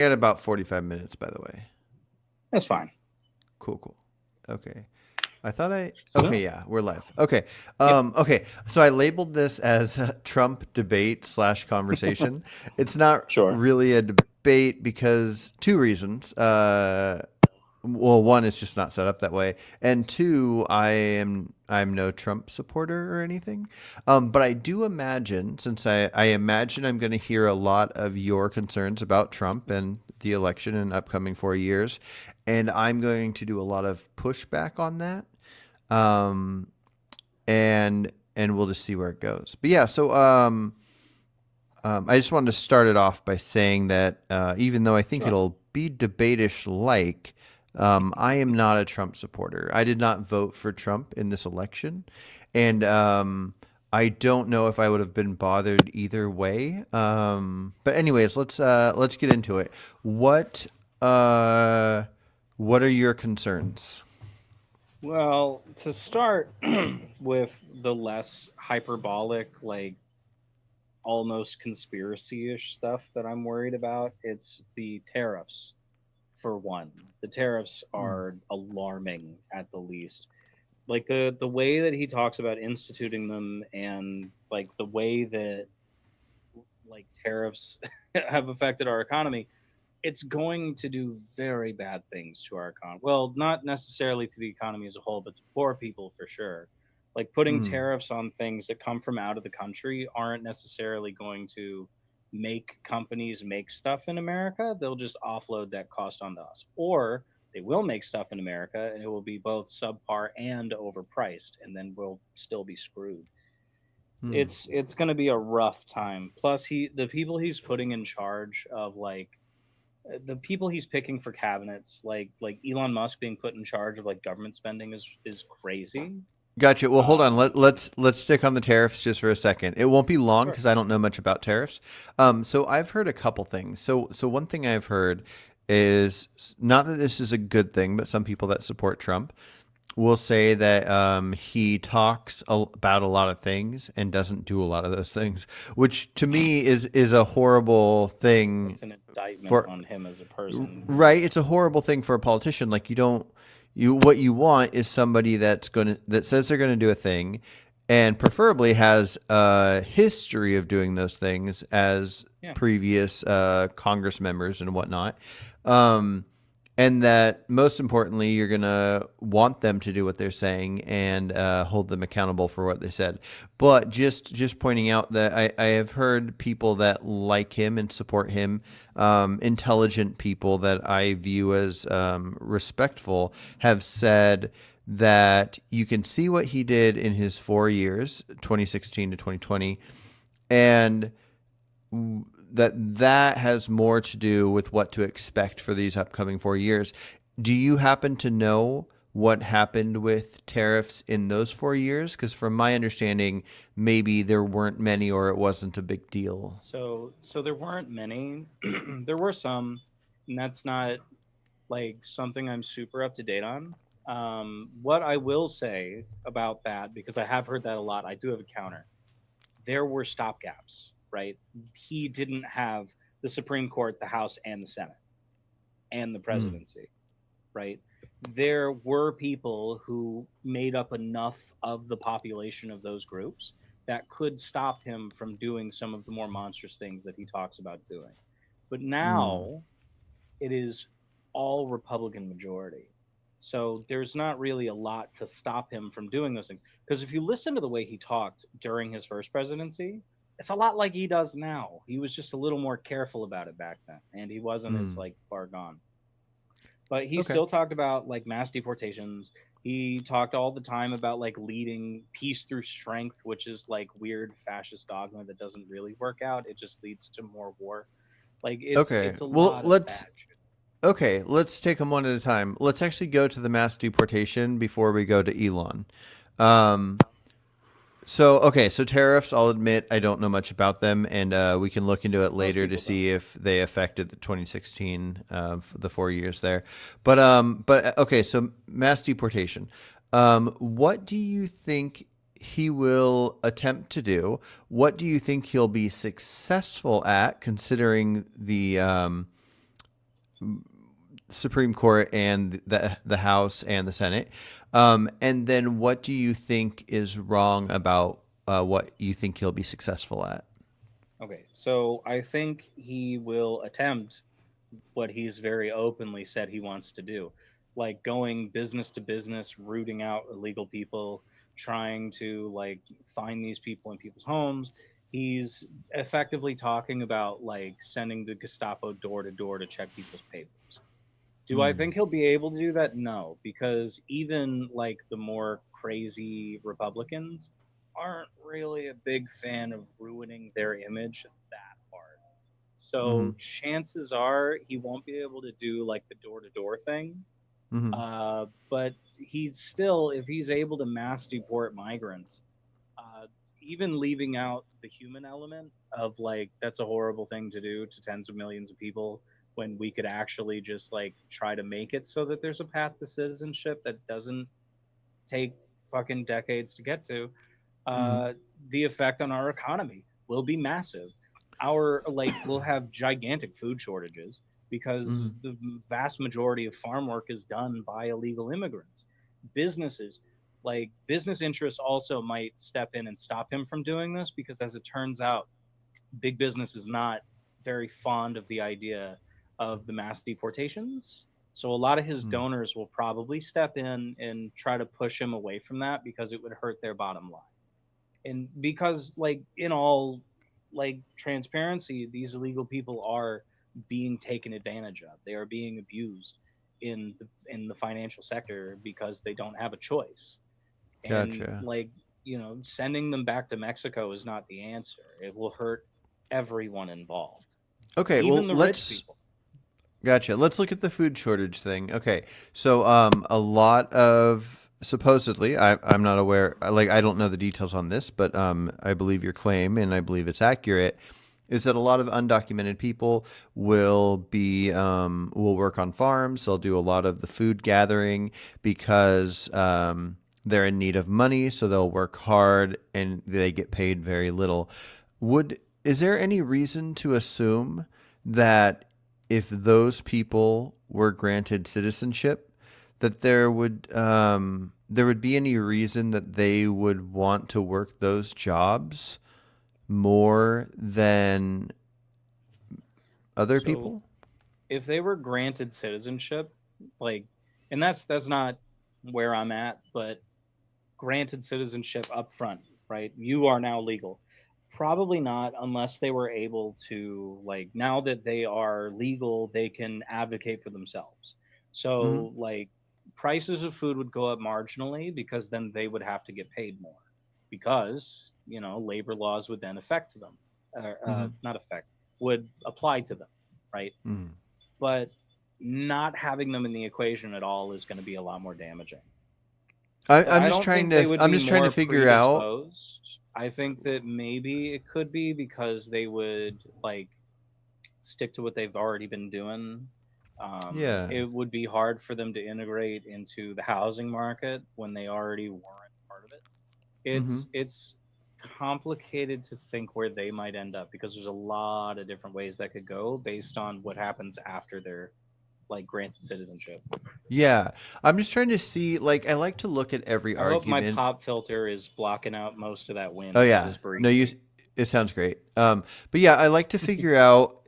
got about 45 minutes, by the way. That's fine. Cool. Okay. I thought I So, okay, yeah, we're live. Okay. yep, Okay. So I labeled this as a Trump debate slash conversation. It's not sure. really a debate because two reasons. Well, one, it's just not set up that way, and two, I'm no Trump supporter or anything. But I do imagine, since I imagine I'm going to hear a lot of your concerns about Trump and the election in upcoming 4 years, and I'm going to do a lot of pushback on that. Um, and we'll just see where it goes. But yeah, so I just wanted to start it off by saying that even though I think Sure. it'll be debate-ish like, I am not a Trump supporter. I did not vote for Trump in this election, and I don't know if I would have been bothered either way. But anyways, let's get into it. Uh, what are your concerns? Well, to start with the less hyperbolic, like almost conspiracy ish stuff that I'm worried about, it's the tariffs, for one. The tariffs Mm. are alarming at the least. Like the way that he talks about instituting them and like the way that like tariffs have affected our economy, it's going to do very bad things to our economy. Well, not necessarily to the economy as a whole, but to poor people for sure. Like putting Mm. tariffs on things that come from out of the country aren't necessarily going to make companies make stuff in America. They'll just offload that cost onto us. Or they will make stuff in America and it will be both subpar and overpriced, and then we'll still be screwed. Mm. It's going to be a rough time. Plus, the people he's putting in charge of like the people he's picking for cabinets, like Elon Musk being put in charge of like government spending is crazy. Gotcha. Well, hold on. Um, Let's stick on the tariffs just for a second. It won't be long sure. because I don't know much about tariffs. So I've heard a couple things. So one thing I've heard is not that this is a good thing, but some people that support Trump will say that he talks about a lot of things and doesn't do a lot of those things, which to me is a horrible thing That's an indictment for on him as a person. right. It's a horrible thing for a politician. Like you don't you what you want is somebody that says they're gonna do a thing, and preferably has a history of doing those things as Yeah. previous Congress members and whatnot. Um, and that most importantly, you're gonna want them to do what they're saying and hold them accountable for what they said. But just pointing out that I have heard people that like him and support him, intelligent people that I view as respectful, have said that you can see what he did in his 4 years, 2016 to 2020, and that has more to do with what to expect for these upcoming 4 years. Do you happen to know what happened with tariffs in those 4 years? Because from my understanding, maybe there weren't many or it wasn't a big deal. So there weren't many. There were some, and that's not like something I'm super up to date on. What I will say about that, because I have heard that a lot, I do have a counter. There were stopgaps, right? He didn't have the Supreme Court, the House, and the Senate, and the Mm. presidency, right? There were people who made up enough of the population of those groups that could stop him from doing some of the more monstrous things that he talks about doing. But Mm. now it is all Republican majority. So there's not really a lot to stop him from doing those things. Because if you listen to the way he talked during his first presidency, it's a lot like he does now. He was just a little more careful about it back then, and he wasn't as Mm. like far gone. But he Okay. still talked about like mass deportations. He talked all the time about like leading peace through strength, which is like weird fascist dogma that doesn't really work out. It just leads to more war. Like Okay. it's a Well, lot of bad shit. let's take them one at a time. Let's actually go to the mass deportation before we go to Elon. Um, so tariffs, I'll admit I don't know much about them, and we can look into it Most later to people don't. see if they affected the 2016, the 4 years there. But okay, so mass deportation. What do you think he will attempt to do? What do you think he'll be successful at, considering Supreme Court and the House and the Senate. And then what do you think is wrong about what you think he'll be successful at? Okay, so I think he will attempt what he's very openly said he wants to do, like going business to business, rooting out illegal people, trying to like find these people in people's homes. He's effectively talking about like sending the Gestapo door to door to check people's papers. Do I Mm, think he'll be able to do that? No, because even like the more crazy Republicans aren't really a big fan of ruining their image that hard. mm-hmm, So chances are he won't be able to do like the door to door thing. mm-hmm, But he's still, if he's able to mass deport migrants, uh, even leaving out the human element of like that's a horrible thing to do to tens of millions of people when we could actually just like try to make it so that there's a path to citizenship that doesn't take fucking decades to get to. mm-hmm, uh, the effect on our economy will be massive. Our like we'll have gigantic food shortages mm-hmm. because the vast majority of farm work is done by illegal immigrants. Businesses, like business interests, also might step in and stop him from doing this because, as it turns out, big business is not very fond of the idea of the mass deportations. So a lot of his Mm. donors will probably step in and try to push him away from that because it would hurt their bottom line. And because like in all like transparency, these illegal people are being taken advantage of. They are being abused in the financial sector because they don't have a choice. And Gotcha. like, sending them back to Mexico is not the answer. It will hurt everyone involved, Okay, well, even the rich let's people. gotcha. Let's look at the food shortage thing. Okay, so a lot of supposedly, I'm not aware, like I don't know the details on this, but I believe your claim, and I believe it's accurate, is that a lot of undocumented people will work on farms. They'll do a lot of the food gathering because they're in need of money, so they'll work hard and they get paid very little. Would Is there any reason to assume that if those people were granted citizenship, that there would be any reason that they would want to work those jobs more than other So people? if they were granted citizenship, like, and that's not where I'm at, but granted citizenship up front, right? You are now legal. Probably not unless they were able to, like, now that they are legal, they can advocate for themselves. Mm-hmm. So, like, prices of food would go up marginally because then they would have to get paid more because, labor laws would then affect them, Mm-hmm. not affect, would apply to them, right? Mm-hmm. But not having them in the equation at all is going to be a lot more damaging. But I don't think they would I'm be just trying to more figure out. predisposed. I think that maybe it could be because they would like stick to what they've already been doing. Yeah. It would be hard for them to integrate into the housing market when they already weren't part of it. Mm-hmm. It's complicated to think where they might end up because there's a lot of different ways that could go based on what happens after they're like granted citizenship. Yeah. I'm just trying to see. Like, I like to look at every I hope my argument. pop filter is blocking out most of that Oh wind because yeah, it's no, breezy. it sounds great. But yeah, I like to figure out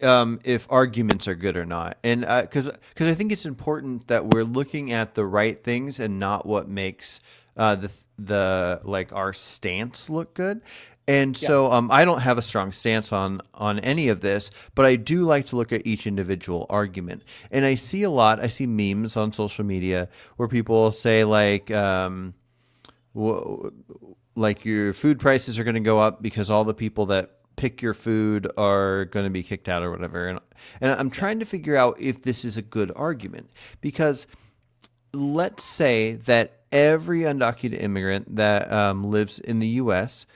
if arguments are good or not, and because I think it's important that we're looking at the right things and not what makes the like our stance look good. And Yeah. so I don't have a strong stance on any of this, but I do like to look at each individual argument. And I see a lot. I see memes on social media where people say like your food prices are going to go up because all the people that pick your food are going to be kicked out or whatever. And I'm Yeah. trying to figure out if this is a good argument because let's say that every undocumented immigrant that lives in the U.S.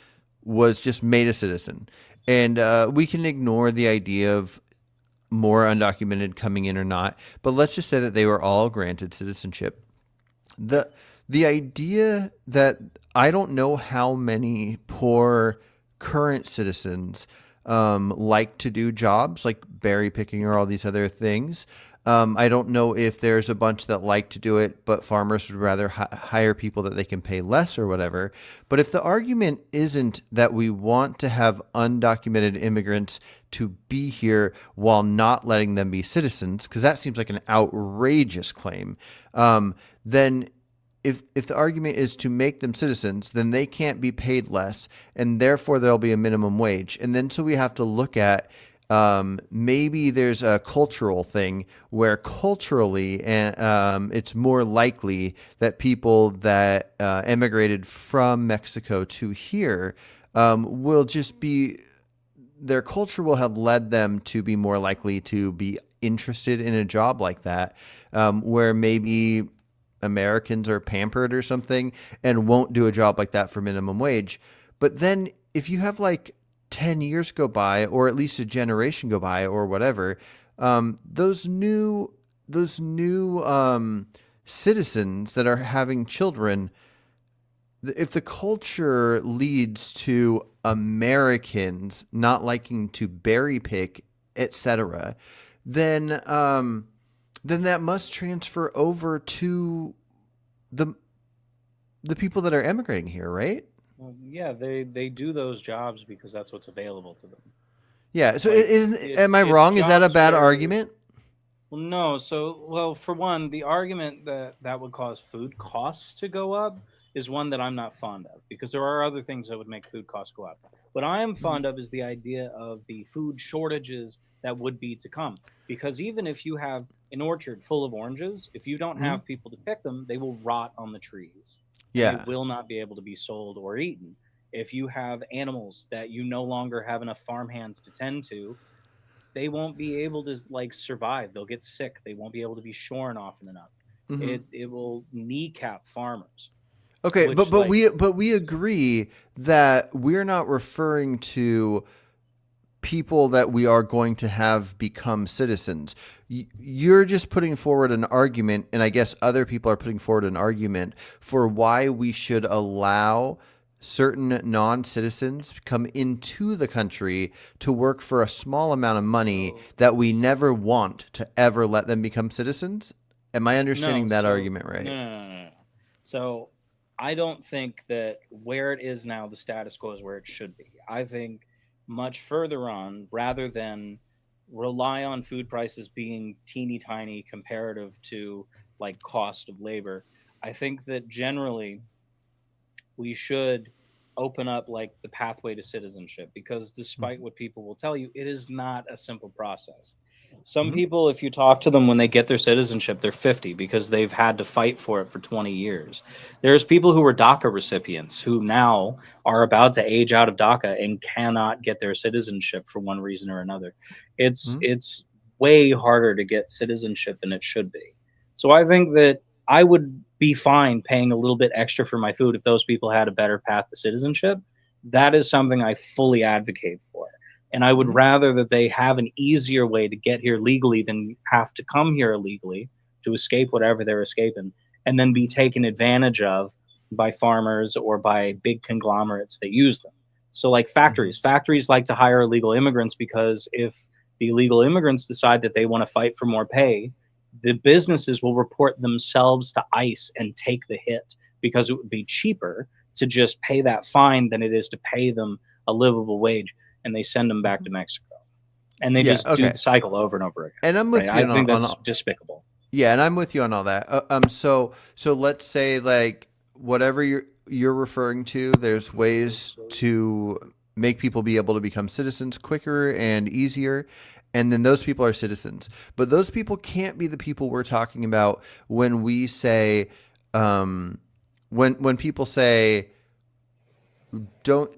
was just made a citizen. And we can ignore the idea of more undocumented coming in or not, but let's just say that they were all granted citizenship. Yeah. The idea that I don't know how many poor current citizens like to do jobs like berry picking or all these other things. I don't know if there's a bunch that like to do it, but farmers would rather hire people that they can pay less or whatever. But if the argument isn't that we want to have undocumented immigrants to be here while not letting them be citizens, because that seems like an outrageous claim, then if the argument is to make them citizens, then they can't be paid less, and therefore there'll be a minimum wage. And then so we have to look at maybe there's a cultural thing where culturally it's more likely that people that emigrated from Mexico to here will just be, their culture will have led them to be more likely to be interested in a job like that, where maybe Americans are pampered or something and won't do a job like that for minimum wage. But then if you have like 10 years go by, or at least a generation go by or whatever, those new citizens that are having children, if the culture leads to Americans not liking to berry pick, etc., then that must transfer over to the people that are emigrating here, right? Well, yeah, they do those jobs because that's what's available to them. Yeah. So Like am I it's wrong? Is that a jobs bad where, argument? well, no. So, well, for one, the argument that would cause food costs to go up is one that I'm not fond of, because there are other things that would make food costs go up. What I am Mhm. fond of is the idea of the food shortages that would be to come. Because even if you have an orchard full of oranges, if you don't Mhm. have people to pick them, they will rot on the trees and they Yeah. will not be able to be sold or eaten. If you have animals that you no longer have enough farmhands to tend to, they won't be able to like survive. They'll get sick. They won't be able to be shorn often enough. Hmm. It will kneecap farmers, Okay, but which like we agree that we're not referring to people that we are going to have become citizens. You're just putting forward an argument, and I guess other people are putting forward an argument for why we should allow certain non-citizens come into the country to work for a small amount of money so that we never want to ever let them become citizens. Am I no, understanding that so argument no, right? no, no, no, no. So I don't think that where it is now, the status quo is where it should be. I think much further on, rather than rely on food prices being teeny tiny comparative to like cost of labor, I think that generally we should open up like the pathway to citizenship, because despite what people will tell you, it is not a simple process. Some Mm-hmm. people, if you talk to them when they get their citizenship, they're 50 because they've had to fight for it for 20 years. There's people who were DACA recipients who now are about to age out of DACA and cannot get their citizenship for one reason or another. Mm-hmm. It's way harder to get citizenship than it should be. So I think that I would be fine paying a little bit extra for my food if those people had a better path to citizenship. That is something I fully advocate for. And I would Mm-hmm. rather that they have an easier way to get here legally than have to come here illegally to escape whatever they're escaping and then be taken advantage of by farmers or by big conglomerates that use them. So, like Mm-hmm. factories like to hire illegal immigrants because if the illegal immigrants decide that they want to fight for more pay, the businesses will report themselves to ICE and take the hit because it would be cheaper to just pay that fine than it is to pay them a livable wage, and they send them back Mm-hmm. to Mexico. And they Yeah. just do Okay. the cycle over and over again. And I'm Right? with you I on, think that's despicable. yeah, and I'm with you on all that. So let's say like whatever you're referring to, there's ways to make people be able to become citizens quicker and easier, and then those people are citizens. But those people can't be the people we're talking about when we say, when people say, don't,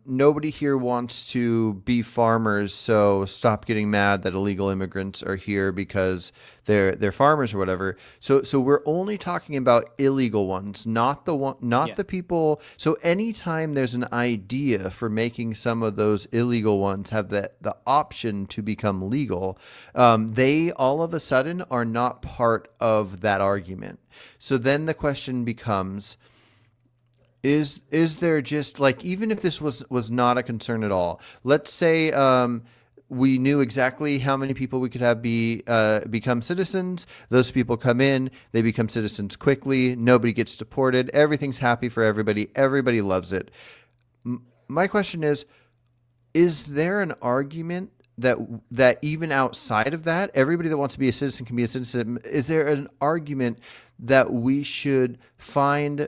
nobody here wants to be farmers, so stop getting mad that illegal immigrants are here because they're farmers or whatever. So we're only talking about illegal ones, not Yeah. the people. So anytime there's an idea for making some of those illegal ones have the option to become legal, they all of a sudden are not part of that argument. So then the question becomes, is there just like, even if this was not a concern at all, let's say we knew exactly how many people we could have become citizens. Those people come in, they become citizens quickly. Nobody gets deported. Everything's happy for everybody. Everybody loves it. My question is there an argument that even outside of that, everybody that wants to be a citizen can be a citizen? Is there an argument that we should find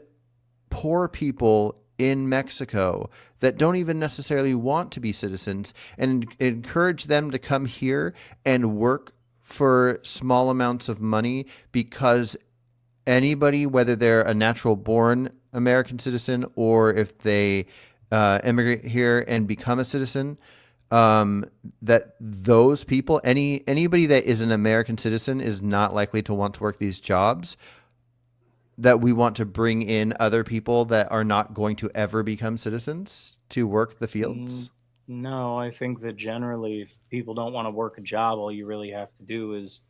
poor people in Mexico that don't even necessarily want to be citizens and encourage them to come here and work for small amounts of money, because anybody, whether they're a natural born American citizen or if they immigrate here and become a citizen, that those people, anybody that is an American citizen is not likely to want to work these jobs, that we want to bring in other people that are not going to ever become citizens to work the fields? No, I think that generally, if people don't want to work a job, all you really have to do is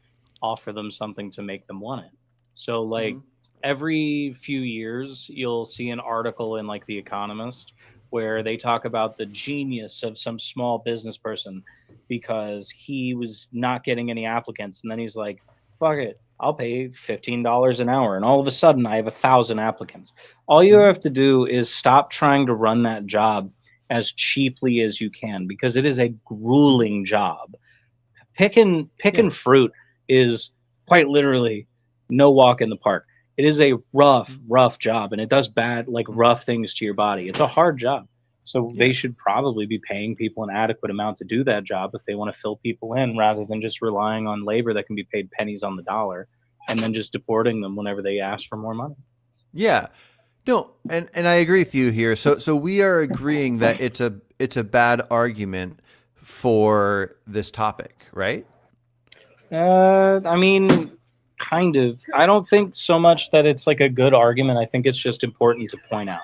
offer them something to make them want it. So, like, Mm-hmm. every few years, you'll see an article in, like, The Economist where they talk about the genius of some small business person because he was not getting any applicants. And then he's like, fuck it, I'll pay $15 an hour. And all of a sudden, I have 1,000 applicants. All you Mm-hmm. have to do is stop trying to run that job as cheaply as you can, because it is a grueling job. Yeah. Picking fruit is quite literally no walk in the park. It is a rough job, and it does bad, like, Mm-hmm. rough things to your body. It's a hard job. So they Yeah. should probably be paying people an adequate amount to do that job if they want to fill people in, rather than just relying on labor that can be paid pennies on the dollar and then just deporting them whenever they ask for more money. Yeah. No, and I agree with you here. So we are agreeing that it's a bad argument for this topic, right? I mean, kind of. I don't think so much that it's like a good argument. I think it's just important to point out.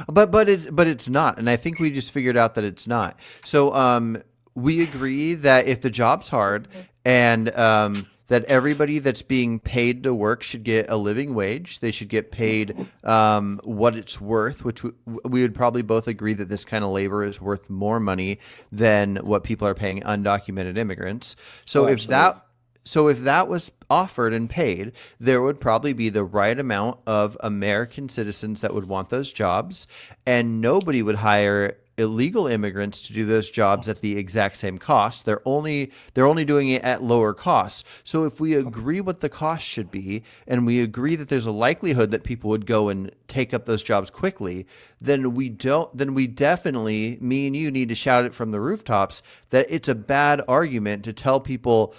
But it's not, and I think we just figured out that it's not. So we agree that if the job's hard and that everybody that's being paid to work should get a living wage, they should get paid what it's worth, which we would probably both agree that this kind of labor is worth more money than what people are paying undocumented immigrants. So Oh, absolutely. if that was offered and paid, there would probably be the right amount of American citizens that would want those jobs, and nobody would hire illegal immigrants to do those jobs at the exact same cost. They're only doing it at lower costs. So if we agree what the cost should be, and we agree that there's a likelihood that people would go and take up those jobs quickly, then we definitely, me and you, need to shout it from the rooftops that it's a bad argument to tell people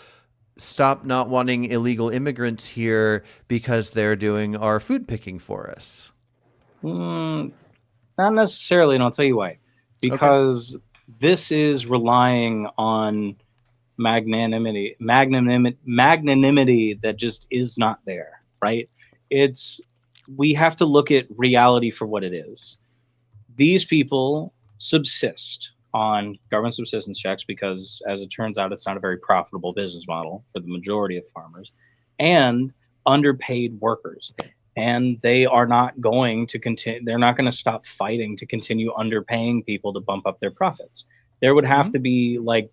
stop not wanting illegal immigrants here because they're doing our food picking for us. Mm, Not necessarily, and I'll tell you why. Okay. Because this is relying on magnanimity that just is not there, right? It's We have to look at reality for what it is. These people subsist on government subsistence checks because, as it turns out, it's not a very profitable business model for the majority of farmers, and underpaid workers. And they are not going to continue, they're not going to stop fighting to continue underpaying people to bump up their profits. There would have Hmm. to be, like,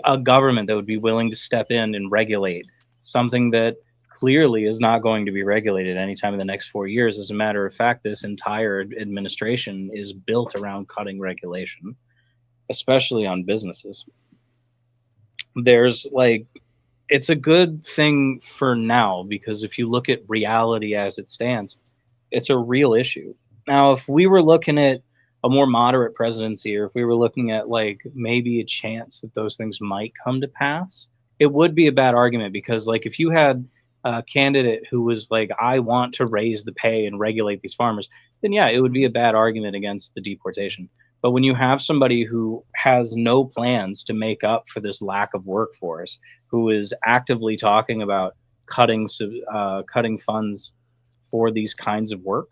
a government that would be willing to step in and regulate something that clearly is not going to be regulated anytime in the next 4 years. As a matter of fact, this entire administration is built around cutting regulation, especially on businesses. There's like, it's a good thing for now, because if you look at reality as it stands, it's a real issue. Now, if we were looking at a more moderate presidency, or if we were looking at, like, maybe a chance that those things might come to pass, it would be a bad argument, because, like, if you had a candidate who was like, I want to raise the pay and regulate these farmers, then yeah, it would be a bad argument against the deportation. But when you have somebody who has no plans to make up for this lack of workforce, who is actively talking about cutting funds for these kinds of work,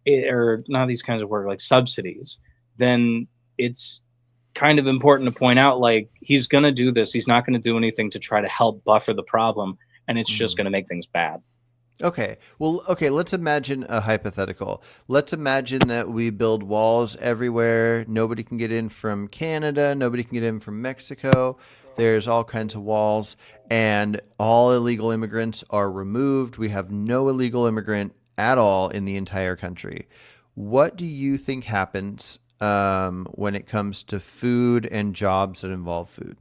or not these kinds of work, like subsidies, then it's kind of important to point out, like, he's going to do this. He's not going to do anything to try to help buffer the problem, and it's just Hmm. going to make things bad. Okay. Well, okay, let's imagine a hypothetical. Let's imagine that we build walls everywhere. Nobody can get in from Canada, nobody can get in from Mexico. There's all kinds of walls, and all illegal immigrants are removed. We have no illegal immigrant at all in the entire country. What do you think happens when it comes to food and jobs that involve food?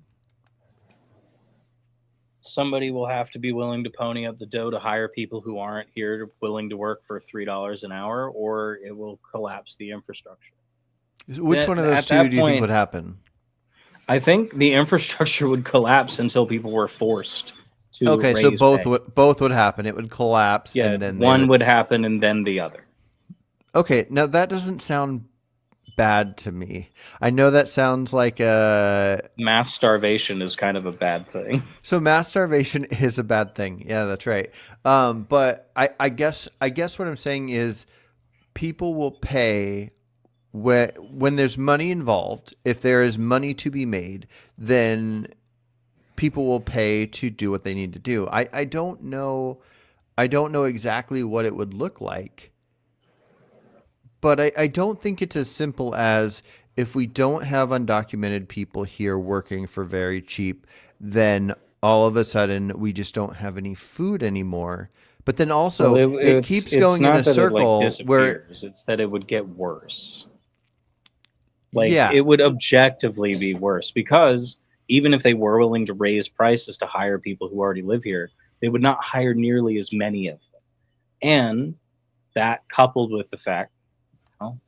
Somebody will have to be willing to pony up the dough to hire people who aren't here willing to work for $3 an hour, or it will collapse the infrastructure. Which one of those At two that do you think point, would happen? I think the infrastructure would collapse until people were forced to Okay, so raise pay. both would happen. It would collapse, Yeah, and then they one would. would happen and then the other. Okay, now that doesn't sound bad to me. I know that sounds like a. Mass starvation is kind of a bad thing. So mass starvation is a bad thing. Yeah, that's right. But I guess what I'm saying is people will pay when there's money involved. If there is money to be made, then people will pay to do what they need to do. I don't know. I don't know exactly what it would look like, but I don't think it's as simple as if we don't have undocumented people here working for very cheap, then all of a sudden we just don't have any food anymore. But then Well, also it keeps it's going in not a that it like circle where, disappears, it's that it would get worse. Like yeah, it would objectively be worse because even if they were willing to raise prices to hire people who already live here, they would not hire nearly as many of them. And that coupled with the fact, oh,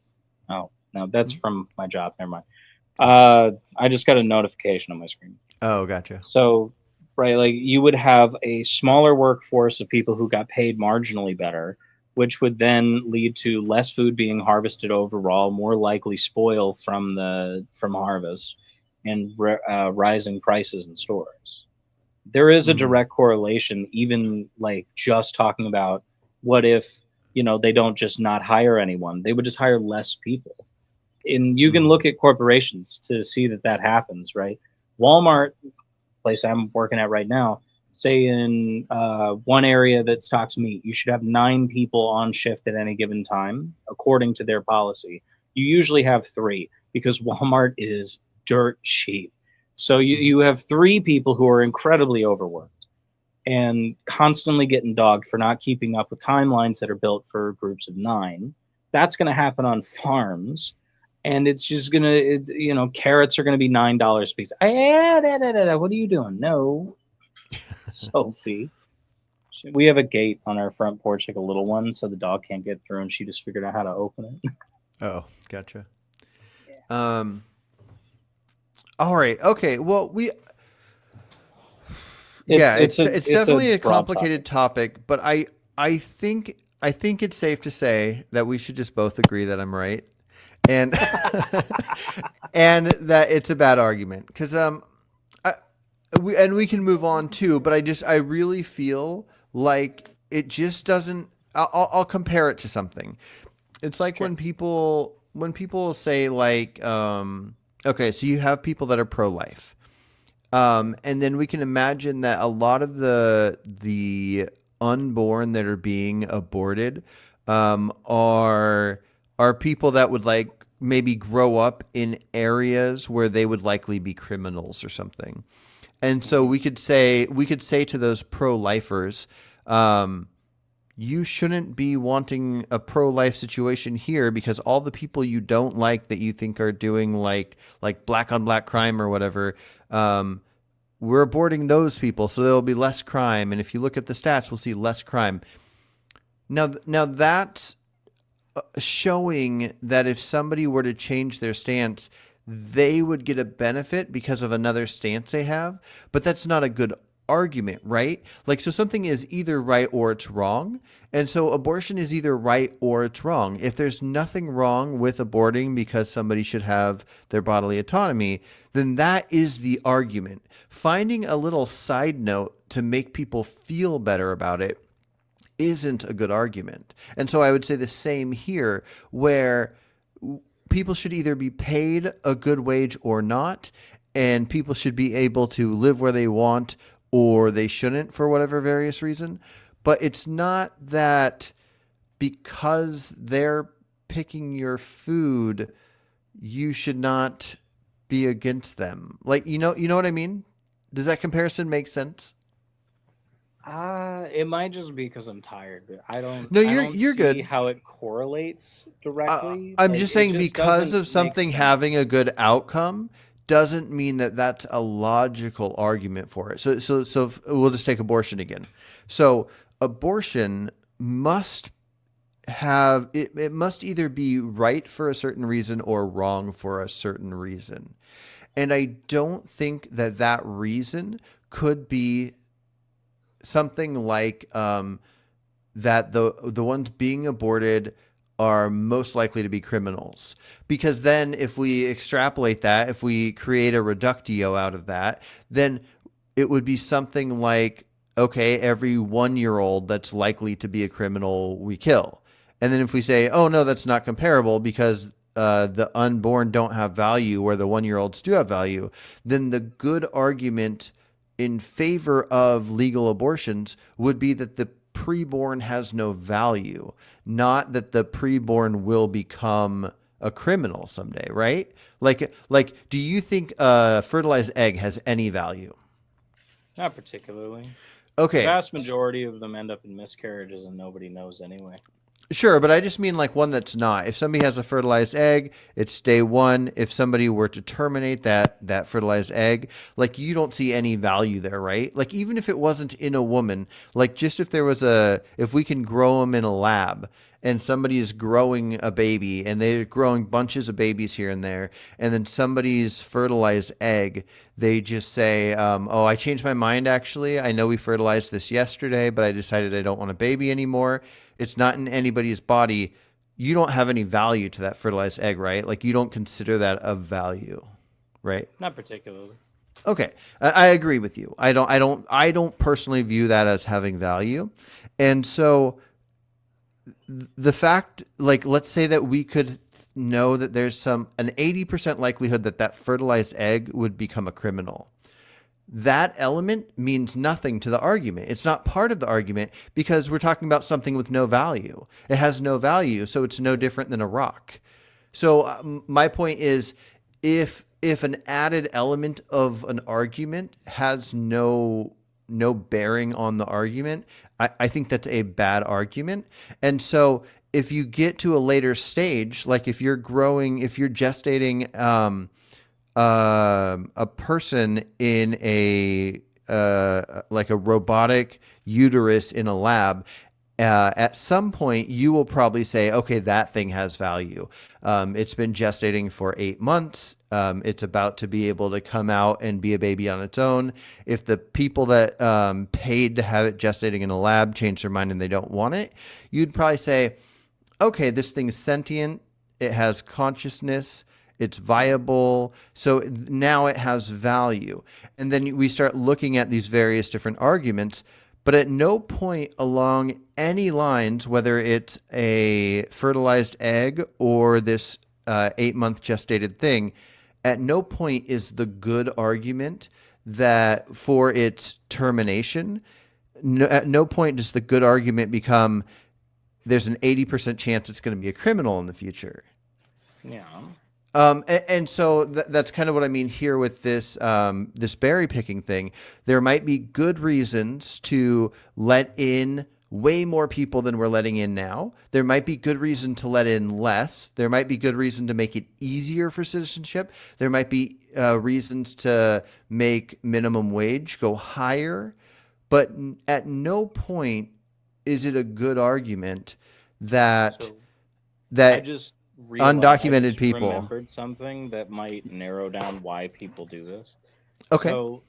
oh, no, that's from my job. Never mind. I just got a notification on my screen. oh, gotcha. So, right, like you would have a smaller workforce of people who got paid marginally better, which would then lead to less food being harvested overall, more likely spoil from harvest, and rising prices in stores. There is a Hmm. direct correlation, even like just talking about what if they don't just not hire anyone; they would just hire less people. And you can Hmm. look at corporations to see that that happens, right? Walmart, place I'm working at right now, say in one area that stocks meat, you should have 9 people on shift at any given time, according to their policy. You usually have three because Walmart is dirt cheap. So you have 3 people who are incredibly overworked and constantly getting dogged for not keeping up with timelines that are built for groups of 9. That's going to happen on farms. And it's just gonna, carrots are gonna be $9 a piece. What are you doing? No, Sophie. We have a gate on our front porch, like a little one, so the dog can't get through, and she just figured out how to open it. Oh, gotcha. Um, all right. Okay. Well, It's yeah, it's a it's it's a definitely a broad topic. complicated topic, but I think it's safe to say that we should just both agree that I'm right, and and that it's a bad argument because I, we can move on too, but I really feel like it just doesn't. I'll compare it to something. It's like Sure. when people say like, okay, so you have people that are pro life. And then we can imagine that a lot of the unborn that are being aborted are people that would like maybe grow up in areas where they would likely be criminals or something. And so Hmm. we could say to those pro-lifers, um, you shouldn't be wanting a pro-life situation here because all the people you don't like that you think are doing like black on black crime or whatever, um, we're aborting those people, so there'll be less crime. And if you look at the stats, we'll see less crime. Now that's showing that if somebody were to change their stance, they would get a benefit because of another stance they have. But that's not a good argument, right? Like, so something is either right or it's wrong. And so abortion is either right or it's wrong. If there's nothing wrong with aborting because somebody should have their bodily autonomy, then that is the argument. Finding a little side note to make people feel better about it isn't a good argument. And so I would say the same here, where people should either be paid a good wage or not, and people should be able to live where they want or they shouldn't for whatever various reason. but it's not that because they're picking your food, you should not be against them. Like, you know what I mean? Does that comparison make sense? It might just be because I'm tired. But No, I you're don't you're see good. how it correlates directly. I'm Like just it saying just because doesn't of make something having sense. a good outcome doesn't mean that that's a logical argument for it. We'll just take abortion again. So abortion must it must either be right for a certain reason or wrong for a certain reason. And I don't think that that reason could be something like that the ones being aborted are most likely to be criminals. Because then if we extrapolate that, if we create a reductio out of that, then it would be something like, okay, every 1 year old that's likely to be a criminal we kill. And then if we say, oh no, that's not comparable because the unborn don't have value where the 1 year olds do have value, then the good argument in favor of legal abortions would be that the preborn has no value, not that the preborn will become a criminal someday, right? Like, do you think a fertilized egg has any value? Not particularly. The Okay, vast majority of them end up in miscarriages, and nobody knows anyway. sure, but I just mean like one that's not. If somebody has a fertilized egg, it's day one. If somebody were to terminate that fertilized egg, like you don't see any value there, right? Like even if it wasn't in a woman, like just if there was if we can grow them in a lab and somebody is growing a baby and they're growing bunches of babies here and there, and then somebody's fertilized egg, they just say, oh, I changed my mind actually. I know we fertilized this yesterday, but I decided I don't want a baby anymore. It's not in anybody's body. You don't have any value to that fertilized egg, right? Like you don't consider that of value, right? Not particularly. Okay, I agree with you. I don't personally view that as having value, and so the fact, like, let's say that we could know that there's an 80% likelihood that that fertilized egg would become a criminal. That element means nothing to the argument. It's not part of the argument because we're talking about something with no value. It has no value, so it's no different than a rock. So my point is, if an added element of an argument has no bearing on the argument, I think that's a bad argument. And so if you get to a later stage, like if you're growing, if you're gestating a person in a like a robotic uterus in a lab, at some point you will probably say, okay, that thing has value. It's been gestating for 8 months. It's about to be able to come out and be a baby on its own. If the people that paid to have it gestating in a lab change their mind and they don't want it, you'd probably say, okay, this thing's sentient. It has consciousness. It's viable. So now it has value. And then we start looking at these various different arguments. But at no point along any lines, whether it's a fertilized egg or this 8 month gestated thing, at no point is the good argument that for its termination, at no point does the good argument become there's an 80% chance it's going to be a criminal in the future. Yeah. And so that's kind of what I mean here with this berry picking thing. There might be good reasons to let in way more people than we're letting in now. There might be good reason to let in less. There might be good reason to make it easier for citizenship. There might be reasons to make minimum wage go higher. But at no point is it a good argument that So I that just realized I undocumented just people. remembered something that might narrow down why people do this. Okay. So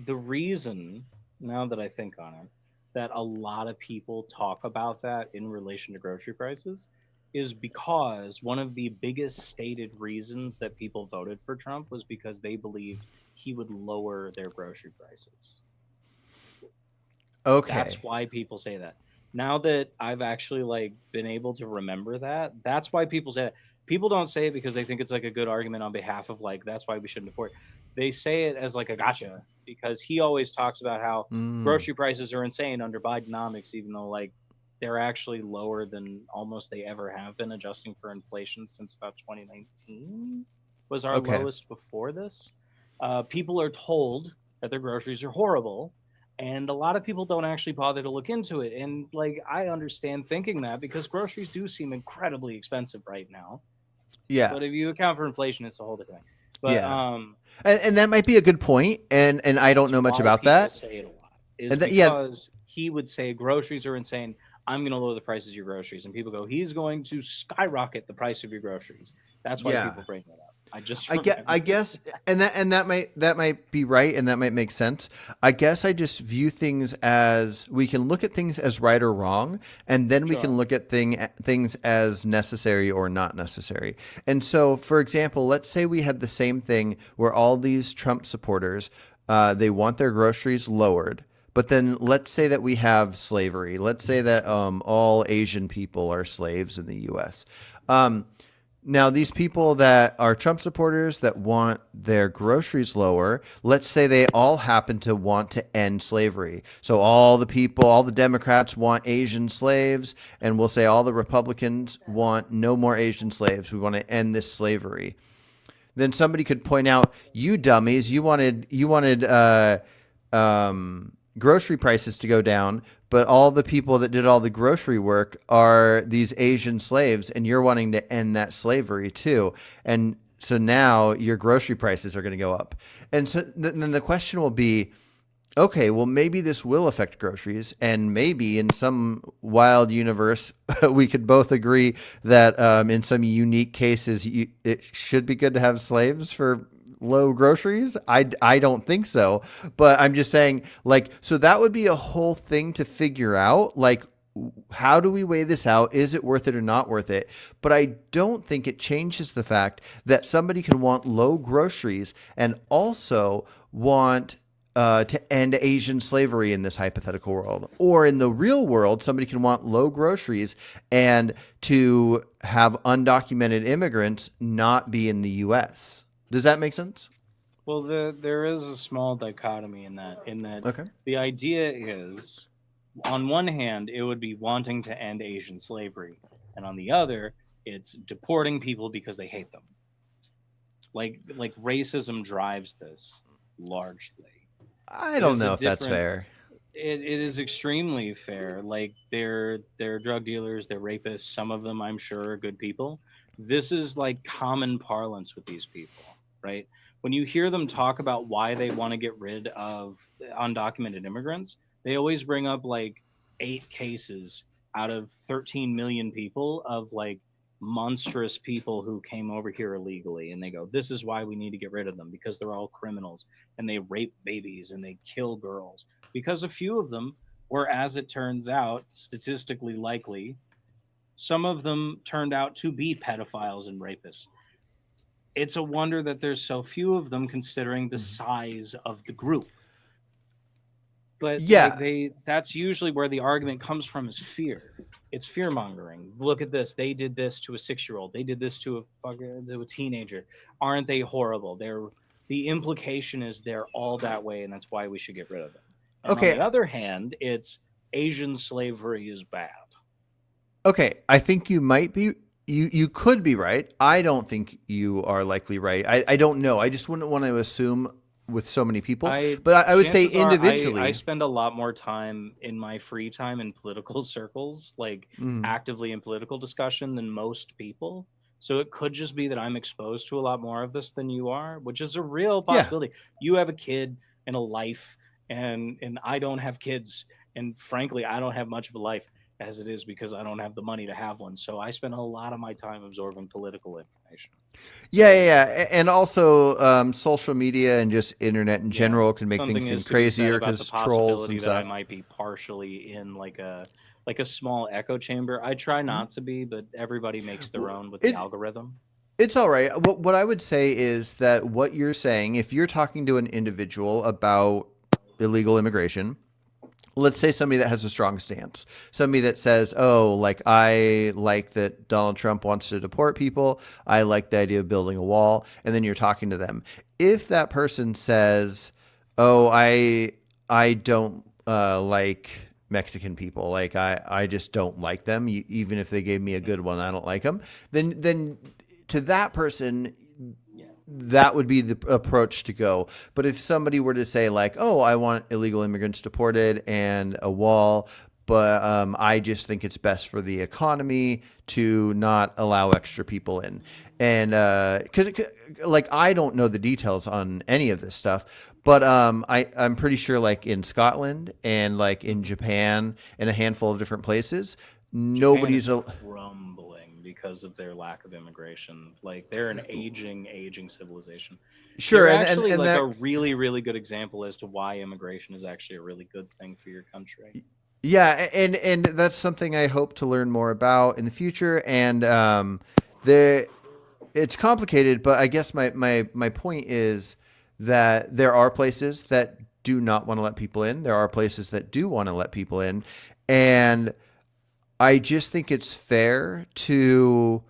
the reason, now that I think on it, that a lot of people talk about that in relation to grocery prices is because one of the biggest stated reasons that people voted for Trump was because they believed he would lower their grocery prices. That's Okay. why people say that. Now that I've actually like been able to remember that, that's why people say that. People don't say it because they think it's like a good argument on behalf of like that's why we shouldn't afford. they say it as like a gotcha because he always talks about how Mm. grocery prices are insane under Bidenomics, even though like they're actually lower than almost they ever have been, adjusting for inflation since about 2019 was our Okay. lowest before this. People are told that their groceries are horrible, and a lot of people don't actually bother to look into it. And like I understand thinking that because groceries do seem incredibly expensive right now. Yeah. But if you account for inflation, it's a whole different thing. But Yeah. And that might be a good point, and I don't that's know much why about people that. say it a lot is And yeah, because he would say groceries are insane. I'm going to lower the prices of your groceries, and people go, he's going to skyrocket the price of your groceries. That's why yeah. people bring that up. I just I remembered. guess, and that might be right, and that might make sense. I guess I just view things as we can look at things as right or wrong, and then we can Sure. look at things as necessary or not necessary. And so, for example, let's say we had the same thing where all these Trump supporters, they want their groceries lowered. But then let's say that we have slavery. Let's say that all Asian people are slaves in the U.S. Um, Now, these people that are Trump supporters that want their groceries lower, let's say they all happen to want to end slavery. So, all the people, all the Democrats want Asian slaves, and we'll say all the Republicans want no more Asian slaves. We want to end this slavery. Then somebody could point out, you dummies, you wanted grocery prices to go down, but all the people that did all the grocery work are these Asian slaves, and you're wanting to end that slavery too. And so now your grocery prices are going to go up. And so then the question will be, okay, well, maybe this will affect groceries, and maybe in some wild universe, we could both agree that in some unique cases, it should be good to have slaves for low groceries. I don't think so, but I'm just saying, like, so that would be a whole thing to figure out, like, how do we weigh this out? Is it worth it or not worth it? But I don't think it changes the fact that somebody can want low groceries and also want to end Asian slavery in this hypothetical world. Or in the real world, somebody can want low groceries and to have undocumented immigrants not be in the U.S. Does that make sense? Well, there is a small dichotomy in that. In that, Okay. the idea is, on one hand, it would be wanting to end Asian slavery, and on the other, it's deporting people because they hate them. Like racism drives this largely. I It don't is a know if that's different. fair. It is extremely fair. Like they're drug dealers, they're rapists. Some of them, I'm sure, are good people. This is like common parlance with these people, right? When you hear them talk about why they want to get rid of undocumented immigrants, they always bring up like 8 cases out of 13 million people of like monstrous people who came over here illegally, and they go, this is why we need to get rid of them because they're all criminals and they rape babies and they kill girls, because a few of them were, as it turns out, statistically likely. Some of them turned out to be pedophiles and rapists. It's a wonder that there's so few of them considering the Mhm. size of the group. But like Yeah. that's usually where the argument comes from, is fear. It's fear mongering. Look at this. They did this to a 6-year-old. They did this to a teenager. Aren't they horrible? The implication is they're all that way, and that's why we should get rid of them. And on Okay. the other hand, it's Asian slavery is bad. Okay. I think you might be. You could be right. I don't think you are likely right. I don't know. I just wouldn't want to assume with so many people. I But I would say Chances are I individually. spend a lot more time in my free time in political circles, like Mm, actively in political discussion, than most people. So it could just be that I'm exposed to a lot more of this than you are, which is a real yeah. possibility. You have a kid and a life, and I don't have kids, and frankly, I don't have much of a life as it is because I don't have the money to have one. So I spend a lot of my time absorbing political information. Yeah, yeah, So yeah. And also, social media and just internet in yeah, general can make things something seem is to be said crazier about the because trolls possibility and that I stuff. might be partially in like a small echo chamber. I try Mhm. not to be, but everybody makes their W- own with the It algorithm. it's all right. What I would say is that what you're saying, if you're talking to an individual about illegal immigration, let's say somebody that has a strong stance, somebody that says, oh, like, I like that Donald Trump wants to deport people, I like the idea of building a wall, and then you're talking to them, if that person says, "Oh, I don't like Mexican people. Like I just don't like them. Even if they gave me a good one, I don't like them." Then to that person, that would be the approach to go. But if somebody were to say like, "Oh, I want illegal immigrants deported and a wall," but I just think it's best for the economy to not allow extra people in. And because like I don't know the details on any of this stuff, but I'm pretty sure like in Scotland and like in Japan and a handful of different places, Japan is nobody's a crumbling because of their lack of immigration. Like they're an aging civilization. sure, They're and actually and like that a really, really good example as to why immigration is actually a really good thing for your country. yeah, and that's something I hope to learn more about in the future. And the it's complicated, but I guess my point is that there are places that do not want to let people in. There are places that do want to let people in, and I just think it's fair to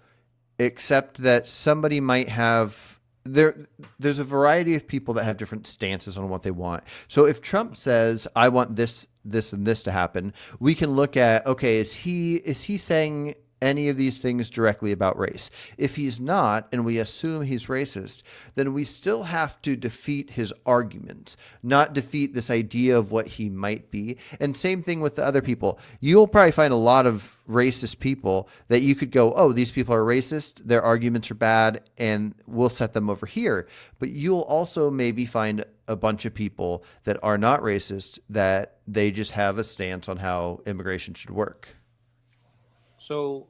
accept that somebody might have there's a variety of people that have different stances on what they want. So if Trump says, "I want this and this to happen," we can look at, okay, is he saying any of these things directly about race? If he's not, and we assume he's racist, then we still have to defeat his argument, not defeat this idea of what he might be. And same thing with the other people. You'll probably find a lot of racist people that you could go, "Oh, these people are racist, their arguments are bad, and we'll set them over here." But you'll also maybe find a bunch of people that are not racist, that they just have a stance on how immigration should work. So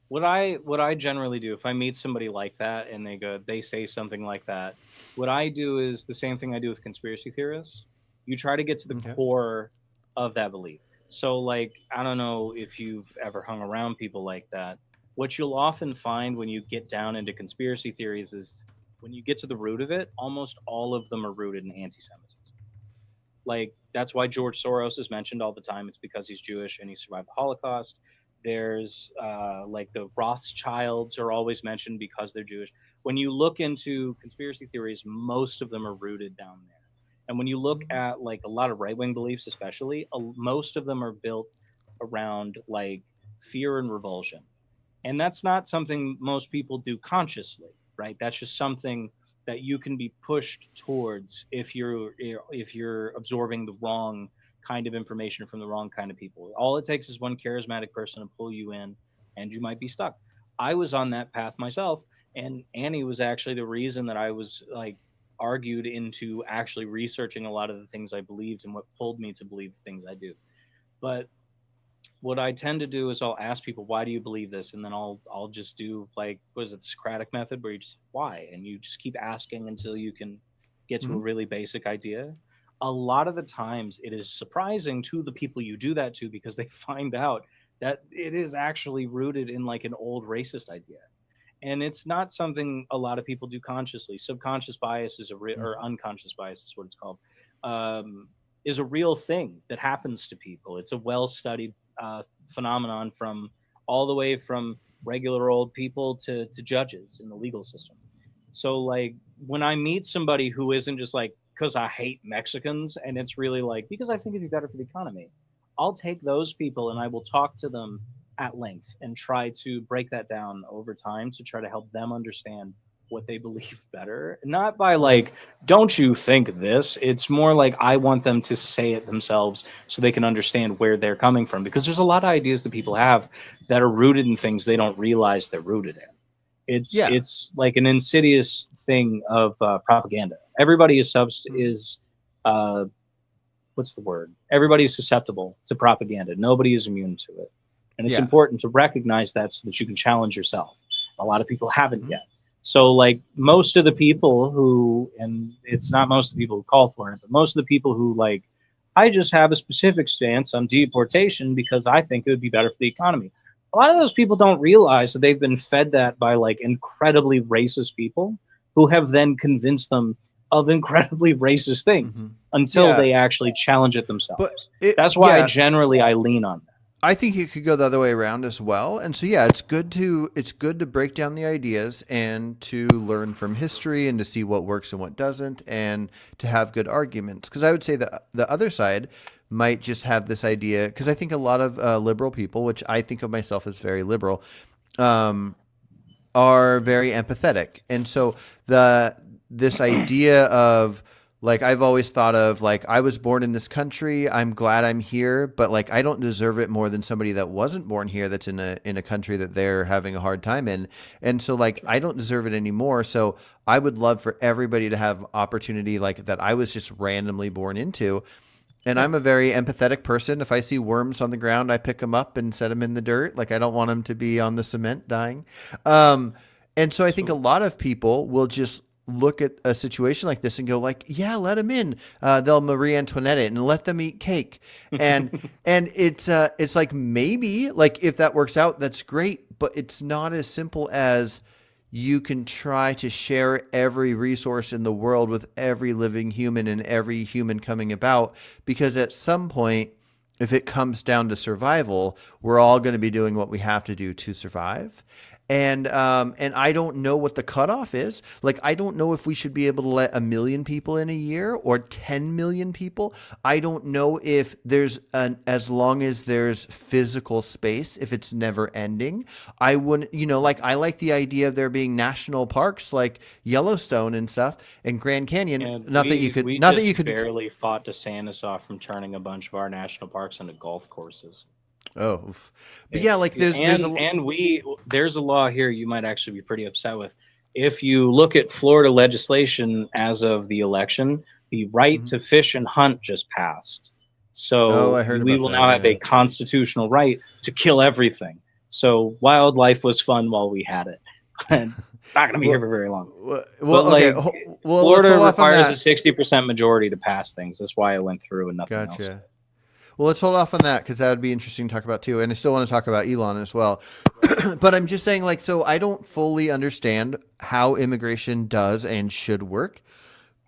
what I generally do if I meet somebody like that and they say something like that, what I do is the same thing I do with conspiracy theorists. You try to get to the Okay. core of that belief. So like I don't know if you've ever hung around people like that. What you'll often find when you get down into conspiracy theories is when you get to the root of it, almost all of them are rooted in anti-Semitism. Like that's why George Soros is mentioned all the time. It's because he's Jewish and he survived the Holocaust. There's like the Rothschilds are always mentioned because they're Jewish. When you look into conspiracy theories, most of them are rooted down there. And when you look at like a lot of right wing beliefs, especially, most of them are built around like fear and revulsion. And that's not something most people do consciously, right? That's just something that you can be pushed towards if you're absorbing the wrong kind of information from the wrong kind of people. All it takes is one charismatic person to pull you in and you might be stuck. I was on that path myself, and Annie was actually the reason that I was like argued into actually researching a lot of the things I believed and what pulled me to believe the things I do. But what I tend to do is I'll ask people, why do you believe this? And then I'll just do like, what is it, the Socratic method, where you just why, and you just keep asking until you can get to a Mhm. really basic idea. A lot of the times, it is surprising to the people you do that to because they find out that it is actually rooted in like an old racist idea, and it's not something a lot of people do consciously. Subconscious bias is or unconscious bias is what it's called. Um, is a real thing that happens to people. It's a well-studied phenomenon from all the way from regular old people to judges in the legal system. So like when I meet somebody who isn't just like because I hate Mexicans and it's really like because I think it'd be better for the economy, I'll take those people and I will talk to them at length and try to break that down over time to try to help them understand what they believe better. Not by like, don't you think this? It's more like I want them to say it themselves so they can understand where they're coming from. Because there's a lot of ideas that people have that are rooted in things they don't realize they're rooted in. It's Yeah. it's like an insidious thing of propaganda. Everybody is uh, what's the word? Everybody is susceptible to propaganda. Nobody is immune to it. And it's Yeah. important to recognize that so that you can challenge yourself. A lot of people haven't Mhm. yet. So, like most of the people who, and it's not most of the people who call for it, but most of the people who, like, I just have a specific stance on deportation because I think it would be better for the economy. A lot of those people don't realize that they've been fed that by like incredibly racist people who have then convinced them of incredibly racist things Mhm. until Yeah. they actually challenge it But themselves. it That's why yeah, generally I lean on that. I think it could go the other way around as well. And so yeah, it's good to break down the ideas and to learn from history and to see what works and what doesn't and to have good arguments. Because I would say that the other side might just have this idea because I think a lot of liberal people, which I think of myself as very liberal, um, are very empathetic. And so this idea of like I've always thought of like I was born in this country, I'm glad I'm here, but like I don't deserve it more than somebody that wasn't born here that's in a country that they're having a hard time in. And so like I don't deserve it anymore. So I would love for everybody to have opportunity like that I was just randomly born into. And Yeah. I'm a very empathetic person. If I see worms on the ground, I pick them up and set them in the dirt. Like I don't want them to be on the cement dying. Um, and so I think a So lot of people will just look at a situation like this and go like, yeah, let them in. They'll Marie Antoinette it and let them eat cake. And it's like maybe like if that works out, that's great. But it's not as simple as you can try to share every resource in the world with every living human and every human coming about because at some point if it comes down to survival we're all going to be doing what we have to do to survive and I don't know what the cutoff is. Like, I don't know if we should be able to let 1 million people in a year or 10 million people. I don't know if there's as long as there's physical space, if it's never ending. I wouldn't, like, I like the idea of there being national parks like Yellowstone and stuff and Grand Canyon. and Not that you could, we not that you just could, barely fought DeSantis off from turning a bunch of our national parks into golf courses. oh, oof. But yeah, It's like there's a, and we there's a law here you might actually be pretty upset with. If you look at Florida legislation as of the election, the right Mhm. to fish and hunt just passed. Oh, So I heard we about will that. now have Yeah. a constitutional right to kill everything. So wildlife was fun while we had it. And it's not going to be here Well, for very long. well, But okay. like Well, let's Florida hold off on requires a that. 60% majority to pass things. That's why it went through and nothing else. Gotcha. Well, let's hold off on that because that would be interesting to talk about too. And I still want to talk about Elon as well. But I'm just saying, like, so I don't fully understand how immigration does and should work.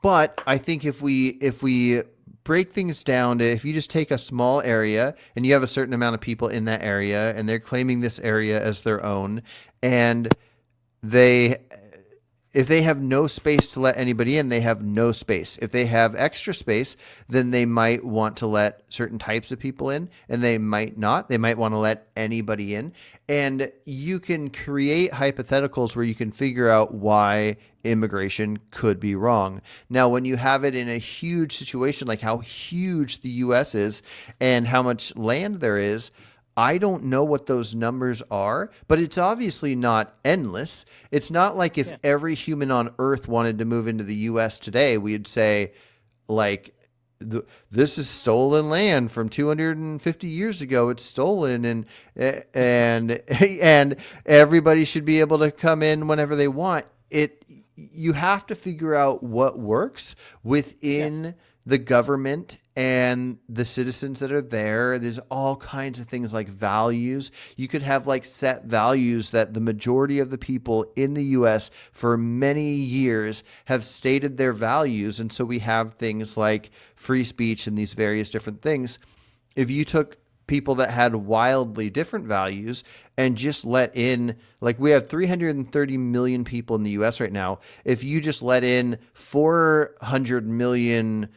But I think if we break things down to if you just take a small area and you have a certain amount of people in that area and they're claiming this area as their own and they if they have no space to let anybody in, they have no space. If they have extra space, then they might want to let certain types of people in and they might not. They might want to let anybody in. And you can create hypotheticals where you can figure out why immigration could be wrong. Now, when you have it in a huge situation like how huge the US is and how much land there is, I don't know what those numbers are, but it's obviously not endless. It's not like if Yeah. every human on earth wanted to move into the US today, we'd say, like, this is stolen land from 250 years ago. It's stolen, and and everybody should be able to come in whenever they want. You have to figure out what works Yeah. within the government and the citizens that are there. There's all kinds of things like values. You could have like set values that the majority of the people in the US for many years have stated their values. And so we have things like free speech and these various different things. If you took people that had wildly different values and just let in, like, we have 330 million people in the US right now. If you just let in 400 million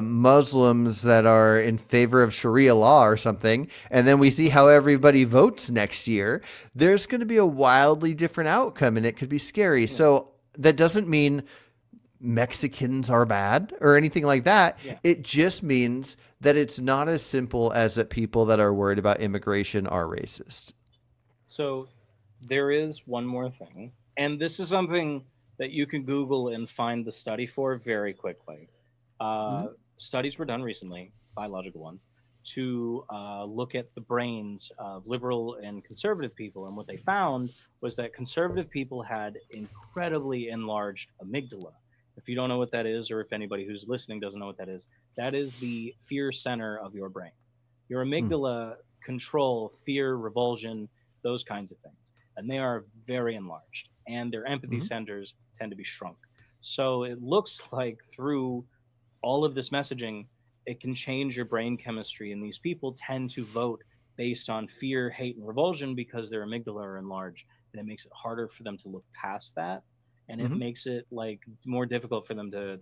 Muslims that are in favor of Sharia law or something, and then we see how everybody votes next year, there's going to be a wildly different outcome and it could be scary. Yeah. So that doesn't mean Mexicans are bad or anything like that. Yeah. It just means that it's not as simple as that people that are worried about immigration are racist. So there is one more thing, and this is something that you can Google and find the study for very quickly. Mhm. Uh, Studies were done recently, biological ones, to look at the brains of liberal and conservative people, and what they found was that conservative people had incredibly enlarged amygdala. If you don't know what that is, or if anybody who's listening doesn't know what that is the fear center of your brain. Your Mm. amygdala control fear, revulsion, those kinds of things. And they are very enlarged, and their empathy Mhm. centers tend to be shrunk. So it looks like through all of this messaging, it can change your brain chemistry, and these people tend to vote based on fear, hate, and revulsion because their amygdala are enlarged, and it makes it harder for them to look past that, and it Hmm. makes it like more difficult for them to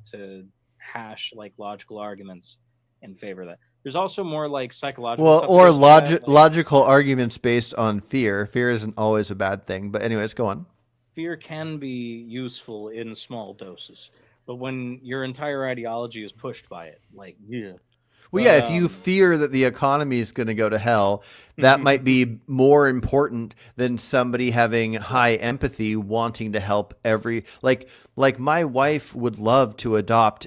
hash like logical arguments in favor of that. There's also more like psychological Well, stuff that or goes with that. Like logical arguments based on fear. Fear isn't always a bad thing. But anyways, go on. fear can be useful in small doses, but when your entire ideology is pushed by it, like yeah. Well, yeah, But if you fear that the economy is going to go to hell, that might be more important than somebody having Sure. high empathy, wanting to help like my wife would love to adopt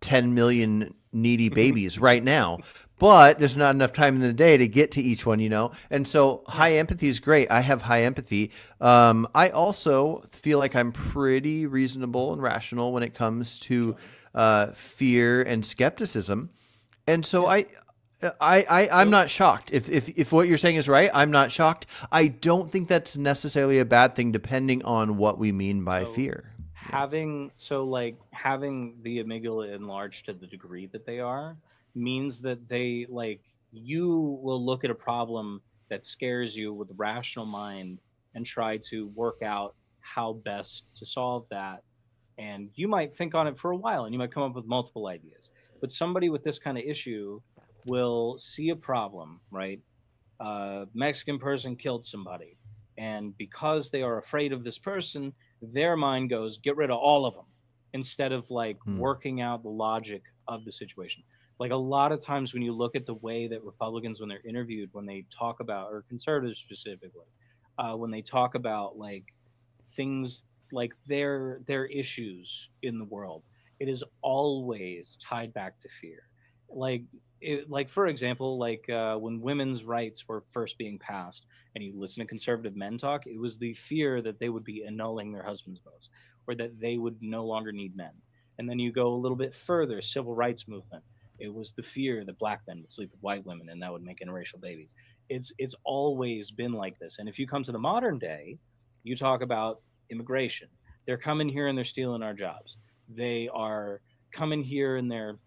10 million needy babies right now, but there's not enough time in the day to get to each one, you know? And so Yeah. high empathy is great. I have high empathy. I also feel like I'm pretty reasonable and rational when it comes to Sure. fear and skepticism. And so Yeah. I'm So not shocked. If what you're saying is right, I'm not shocked. I don't think that's necessarily a bad thing depending on what we mean by so fear. Yeah. having the amygdala enlarged to the degree that they are means that they like you will look at a problem that scares you with a rational mind and try to work out how best to solve that, and you might think on it for a while and you might come up with multiple ideas, but somebody with this kind of issue will see a problem, right? Mexican person killed somebody, and because they are afraid of this person, their mind goes, get rid of all of them, instead of like Hmm. working out the logic of the situation. Like a lot of times when you look at the way that Republicans, when they're interviewed, when they talk about, or conservatives specifically, when they talk about like things like their issues in the world, it is always tied back to fear. Like like for example, like when women's rights were first being passed, and you listen to conservative men talk, it was the fear that they would be annulling their husbands' votes, or that they would no longer need men. And then you go a little bit further, civil rights movement. It was the fear that black men would sleep with white women, and that would make interracial babies. It's always been like this. And if you come to the modern day, you talk about immigration. They're coming here and they're stealing our jobs. They are coming here and they're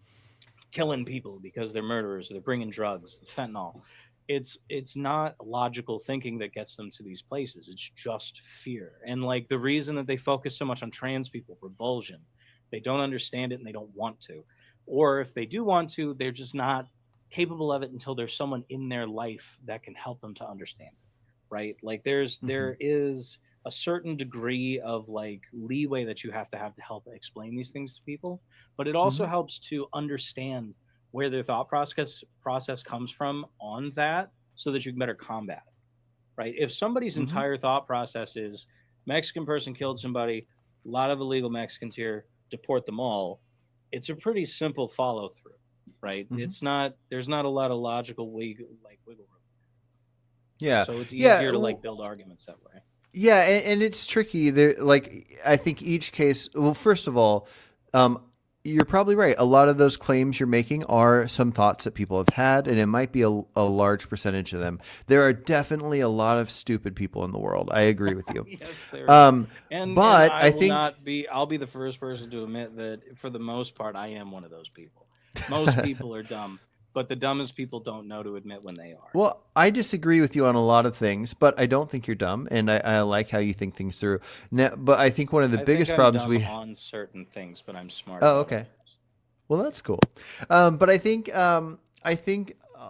killing people because they're murderers. They're bringing drugs, fentanyl. It's not logical thinking that gets them to these places. It's just fear. And like the reason that they focus so much on trans people, revulsion, they don't understand it and they don't want to. Or if they do want to, they're just not capable of it until there's someone in their life that can help them to understand it. Right? Like Hmm. there is a certain degree of like leeway that you have to help explain these things to people, but it also Hmm. helps to understand where their thought process comes from on that, so that you can better combat it, right? If somebody's Hmm. entire thought process is Mexican person killed somebody, a lot of illegal Mexicans here, deport them all, it's a pretty simple follow through, right? Hmm. It's not there's not a lot of logical wiggle room, Yeah. so it's Yeah. easier to like build arguments that way. Yeah, and it's tricky. There, like I think each case. Well, first of all, um, you're probably right. A lot of those claims you're making are some thoughts that people have had, and it might be a large percentage of them. There are definitely a lot of stupid people in the world. I agree with you. Yes, there are. Um, And but I I will think not be I'll be the first person to admit that for the most part I am one of those people. Most people are dumb, but the dumbest people don't know to admit when they are. well, I disagree with you on a lot of things, but I don't think you're dumb, and I like how you think things through. Now, but I think one of the I think biggest I'm problems dumb we. on certain things, but I'm smart Oh, about okay. others. Well, that's cool. But I think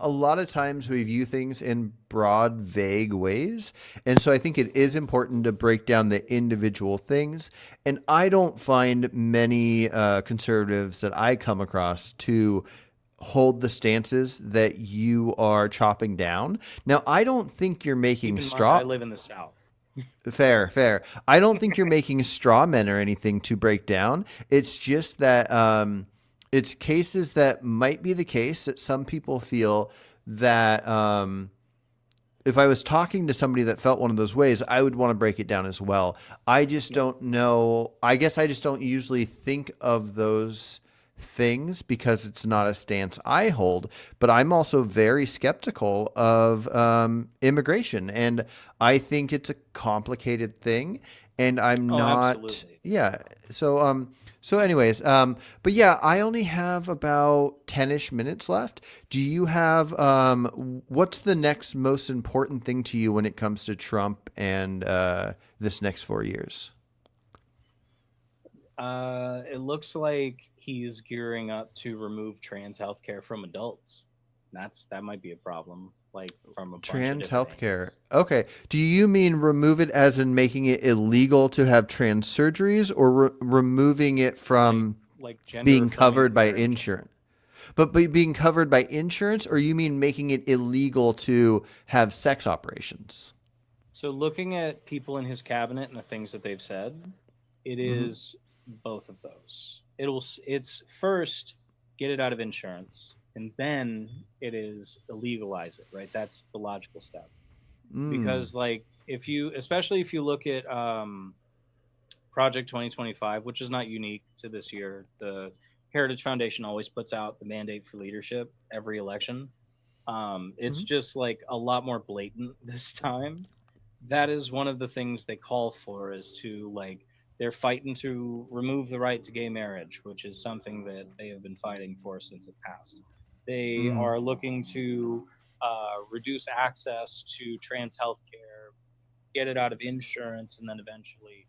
a lot of times we view things in broad, vague ways, and so I think it is important to break down the individual things. And I don't find many conservatives that I come across to hold the stances that you are chopping down. Now, I don't think you're Keep making in mind I straw. live in the South. Fair, fair. I don't think you're making straw men or anything to break down. It's just that it's cases that might be the case that some people feel that if I was talking to somebody that felt one of those ways, I would want to break it down as well. I just Yeah. don't know. I guess I just don't usually think of those things because it's not a stance I hold, but I'm also very skeptical of immigration, and I think it's a complicated thing, and I'm Oh, not. absolutely. Yeah. So anyways, but yeah, I only have about 10-ish minutes left. Do you have what's the next most important thing to you when it comes to Trump and this next 4 years? It looks like he's gearing up to remove trans healthcare from adults. That might be a problem, like from a bunch of Trans different healthcare. angles. Okay. Do you mean remove it as in making it illegal to have trans surgeries, or removing it Like from gender being affirming covered by care in general. insurance? But being covered by insurance, or you mean making it illegal to have sex operations? So looking at people in his cabinet and the things that they've said, it Hmm. is both of those. It's first get it out of insurance, and then it is illegalize it. Right, that's the logical step. Mm. Because like if you, especially if you look at Project 2025, which is not unique to this year, the Heritage Foundation always puts out the mandate for leadership every election. It's Hmm. just like a lot more blatant this time. That is one of the things they call for, is to like they're fighting to remove the right to gay marriage, which is something that they have been fighting for since it passed. They Mm. are looking to reduce access to trans health care, get it out of insurance, and then eventually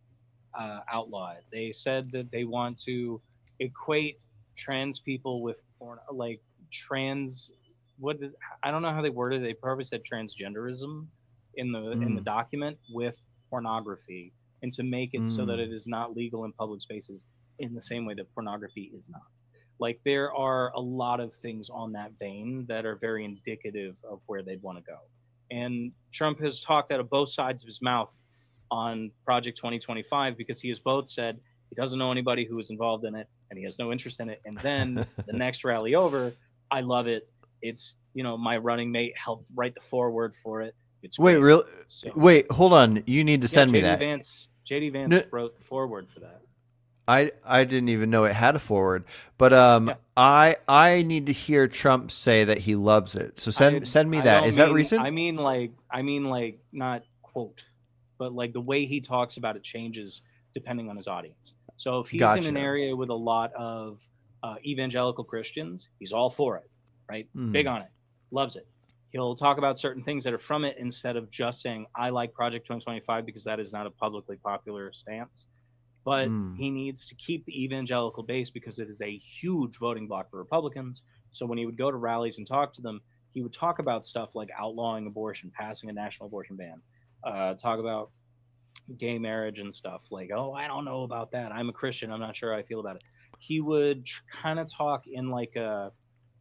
outlaw it. They said that they want to equate trans people with porn, like trans. What did, I don't know how they worded it. They probably said transgenderism in the Mm. document with pornography, and to make it so that Mm. it is not legal in public spaces in the same way that pornography is not. Like there are a lot of things on that vein that are very indicative of where they'd want to go. And Trump has talked out of both sides of his mouth on Project 2025 because he has both said he doesn't know anybody who was involved in it and he has no interest in it. And then the next rally over, I love it. It's, my running mate helped write the foreword for it. It's Wait, great. real? So, Wait, hold on. You need to yeah, send me that. JD No, Vance wrote the foreword for that. I didn't even know it had a forward, but Yeah. I need to hear Trump say that he loves it. So I send me I that. don't Is that mean recent? I mean like not quote, but like the way he talks about it changes depending on his audience. So if he's in an Gotcha. area with a lot of evangelical Christians, he's all for it, right? Big Mm. on it, loves it. He'll talk about certain things that are from it instead of just saying I like Project 2025 because that is not a publicly popular stance. But Mm. he needs to keep the evangelical base because it is a huge voting bloc for Republicans. So when he would go to rallies and talk to them, he would talk about stuff like outlawing abortion, passing a national abortion ban, talk about gay marriage and stuff like, oh, I don't know about that. I'm a Christian. I'm not sure how I feel about it. He would kind of talk in like a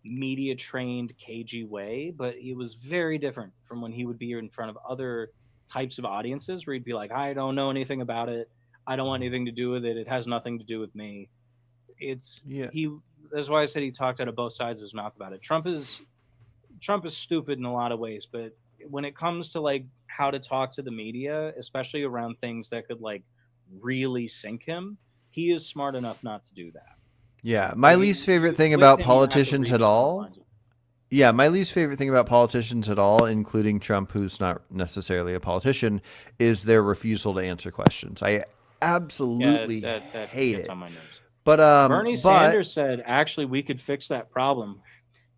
media trained, cagey way, but it was very different from when he would be in front of other types of audiences where he'd be like, I don't know anything about it. I don't want anything to do with it. It has nothing to do with me. It's Yeah. he. That's why I said he talked out of both sides of his mouth about it. Trump is stupid in a lot of ways, but when it comes to like how to talk to the media, especially around things that could like really sink him, he is smart enough not to do that. Yeah. But My least favorite thing with about him, you have to politicians read at between the all. lines. Yeah, my least favorite thing about politicians at all, including Trump, who's not necessarily a politician, is their refusal to answer questions. I Yeah, absolutely that hate gets it. on my nerves. But Bernie Sanders said actually we could fix that problem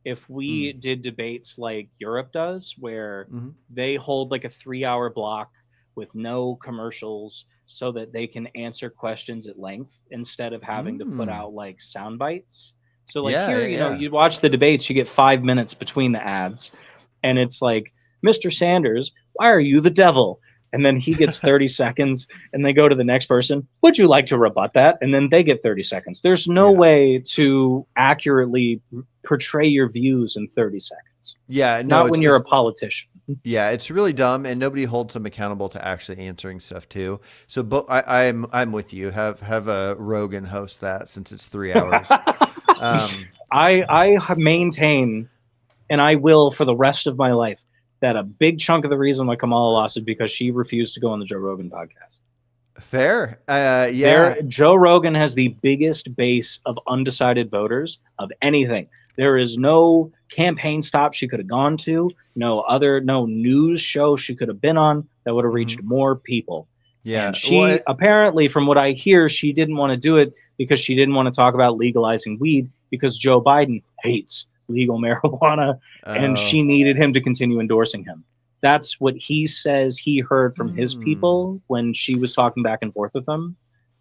if we mm, did debates like Europe does, where mhm. they hold like a 3 hour block with no commercials so that they can answer questions at length instead of having to put Mm. out like sound bites. So, like Yeah, here, yeah, yeah. you watch the debates, you get 5 minutes between the ads, and it's like, Mr. Sanders, why are you the devil? And then he gets 30 seconds, and they go to the next person. Would you like to rebut that? And then they get 30 seconds. There's no Yeah. way to accurately portray your views in 30 seconds. Yeah, no, Not when you're a politician. yeah, it's really dumb, and nobody holds them accountable to actually answering stuff too. So, I'm with you. Have a Rogan host that since it's 3 hours. Um, I maintain, and I will for the rest of my life, that a big chunk of the reason why Kamala lost is because she refused to go on the Joe Rogan podcast. Fair. Yeah. There, Joe Rogan has the biggest base of undecided voters of anything. There is no campaign stop she could have gone to, no news show she could have been on that would have Hmm. reached more people. And Yeah. Well, she apparently, from what I hear, she didn't want to do it because she didn't want to talk about legalizing weed because Joe Biden hates legal marijuana and oh. she needed him to continue endorsing him. That's what he says he heard from his Hmm. people when she was talking back and forth with him.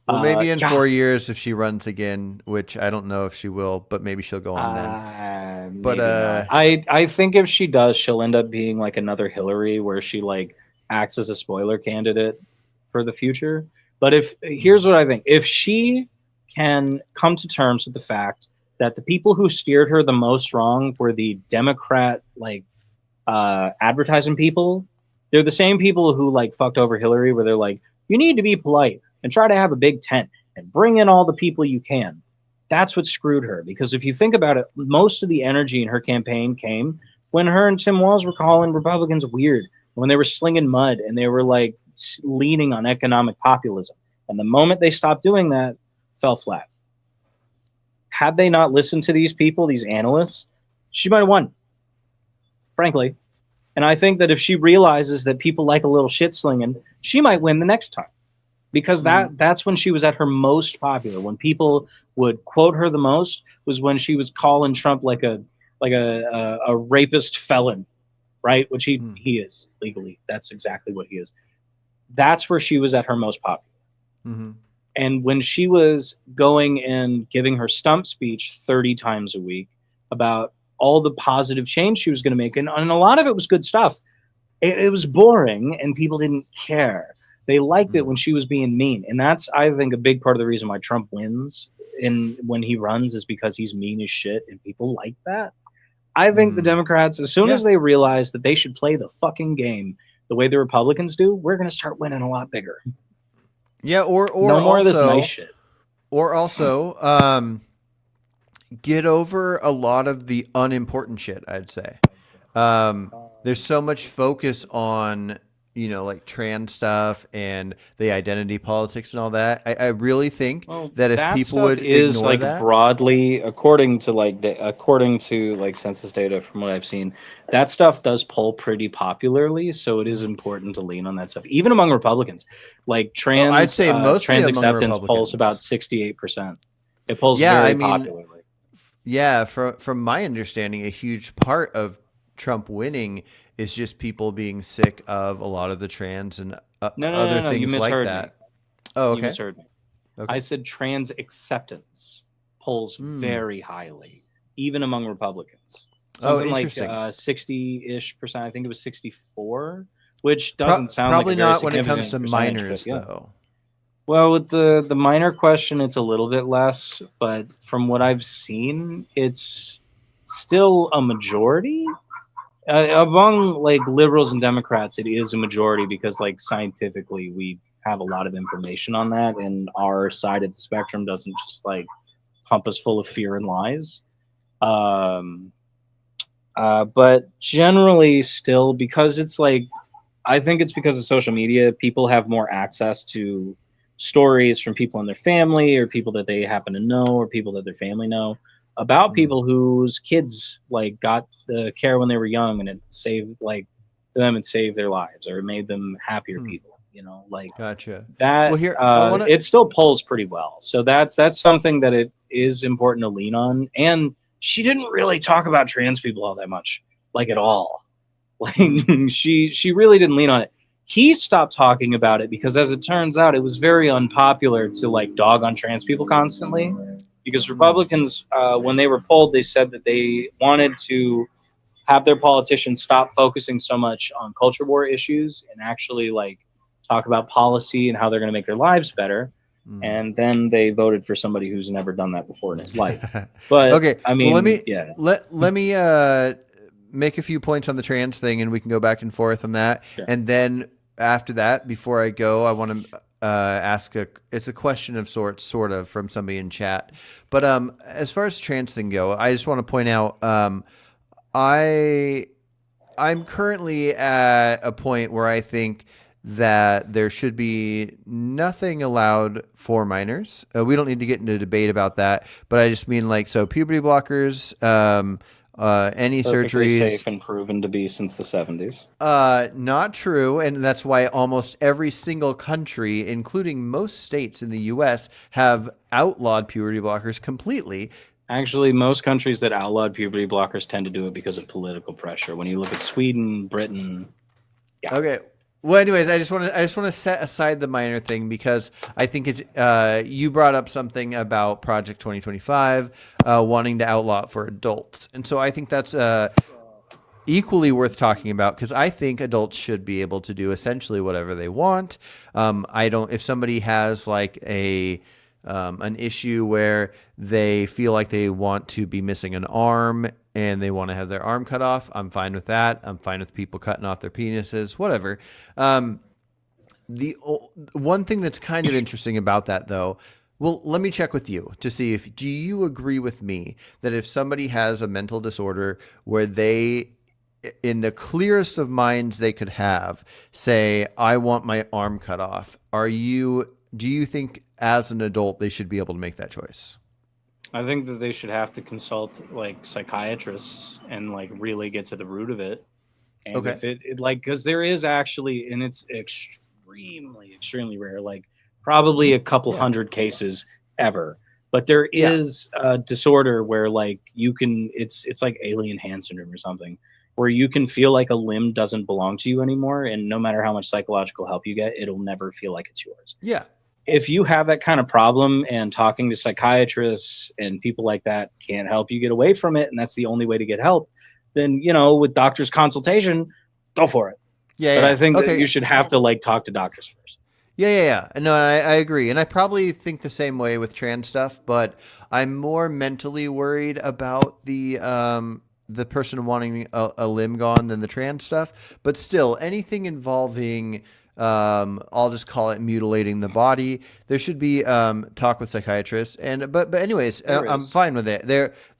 Well, maybe in Yeah, 4 years if she runs again, which I don't know if she will, but maybe she'll go on then. But maybe not. I think if she does, she'll end up being like another Hillary, where she like acts as a spoiler candidate for the future. But if here's what I think: if she can come to terms with the fact that the people who steered her the most wrong were the Democrat advertising people, they're the same people who like fucked over Hillary, where they're like, you need to be polite and try to have a big tent and bring in all the people you can. That's what screwed her. Because if you think about it, most of the energy in her campaign came when her and Tim Walz were calling Republicans weird, when they were slinging mud and they were like leaning on economic populism. And the moment they stopped doing that, fell flat. Had they not listened to these people, these analysts, she might have won, frankly. And I think that if she realizes that people like a little shit slinging, she might win the next time because mm, that's when she was at her most popular. When people would quote her the most was when she was calling Trump like a rapist felon, right? Which mm, he is legally. That's exactly what he is. That's where she was at her most popular. mm-hmm. And when she was going and giving her stump speech 30 times a week about all the positive change she was going to make, and a lot of it was good stuff, it was boring and people didn't care. They liked it Mm, when she was being mean. And that's, I think, a big part of the reason why Trump wins in when he runs is because he's mean as shit and people like that. I think the mm. Democrats, as soon Yeah. as they realize that they should play the fucking game the way the Republicans do, we're going to start winning a lot bigger. Yeah. No more of this nice shit. Or also, get over a lot of the unimportant shit, I'd say. There's so much focus on, like trans stuff and the identity politics and all that. I really think Well, that if that people stuff would is ignore like that, broadly according to like census data from what I've seen, that stuff does pull pretty popularly. So it is Mhm. important to lean on that stuff, even among Republicans. Like Oh, I'd say mostly trans among acceptance pulls about Republicans. 68%. It pulls Yeah, I very mean, popularly. yeah, from my understanding, a huge part of Trump winning is just people being sick of a lot of the trans and No, no, other no, no. You things like misheard me. that. Oh, You okay. misheard me. I Okay. said trans acceptance polls Hmm. very highly, even among Republicans. Oh, Something like interesting. 60-ish%. I think it was 64, which doesn't sound like a Probably very not when it comes significant to percentage, but minors, yeah. though. Well, with the minor question, it's a little bit less, but from what I've seen, it's still a majority. Among like liberals and Democrats, it is a majority because like scientifically we have a lot of information on that, and our side of the spectrum doesn't just like pump us full of fear and lies. Um, but generally, still, because it's like I think it's because of social media, people have more access to stories from people in their family or people that they happen to know or people that their family know about Hmm. people whose kids like got the care when they were young and it saved like to them it saved their lives or it made them happier Hmm. people, like Gotcha. Well, that. here I want to. It still pulls pretty well, so that's something that it is important to lean on. And she didn't really talk about trans people all that much, like at all. Like Hmm. she really didn't lean on it. He stopped talking about it because, as it turns out, it was very unpopular to like dog on trans people constantly. Because Hmm. Republicans, when they were polled, they said that they wanted to have their politicians stop focusing so much on culture war issues and actually like talk about policy and how they're going to make their lives better. Hmm. And then they voted for somebody who's never done that before in his life. But Okay. I Well, mean, yeah, let me make a few points on the trans thing, and we can go back and forth on that. sure. And then after that, before I go, I want to ask it's a question of sorts, sort of, from somebody in chat. But as far as the trans thing go, I just want to point out I I'm currently at a point where I think that there should be nothing allowed for minors. We don't need to get into debate about that, but I just mean like, so puberty blockers, any Perfectly surgeries. safe and proven to be since the 70s. Not true, and that's why almost every single country, including most states in the U.S., have outlawed puberty blockers completely. Actually, most countries that outlawed puberty blockers tend to do it because of political pressure. When you look at Sweden, Britain, yeah. Okay. Well, anyways, I just want to set aside the minor thing because I think it's you brought up something about Project 2025 wanting to outlaw it for adults, and so I think that's equally worth talking about because I think adults should be able to do essentially whatever they want. I don't. If somebody has like an issue where they feel like they want to be missing an arm and they want to have their arm cut off, I'm fine with that. I'm fine with people cutting off their penises, whatever. The one thing that's kind of interesting about that, though, well, let me check with you to see if do you agree with me that if somebody has a mental disorder where they, in the clearest of minds they could have, say, I want my arm cut off, do you think as an adult they should be able to make that choice? I think that they should have to consult like psychiatrists and like really get to the root of it. And Okay. if it like, because there is actually, and it's extremely rare, like probably a couple Yeah. hundred cases ever. But there Yeah. is a disorder where like you can, it's like alien hand syndrome or something, where you can feel like a limb doesn't belong to you anymore, and no matter how much psychological help you get, it'll never feel like it's yours. Yeah. If you have that kind of problem and talking to psychiatrists and people like that can't help you get away from it, and that's the only way to get help, then, with doctor's consultation, go for it. Yeah. But I Yeah. think that Okay. you should have to like talk to doctors first. Yeah. No, I agree. And I probably think the same way with trans stuff, but I'm more mentally worried about the person wanting a limb gone than the trans stuff. But still, anything involving, I'll just call it mutilating the body, there should be talk with psychiatrists. But anyways, I'm Is. fine with it.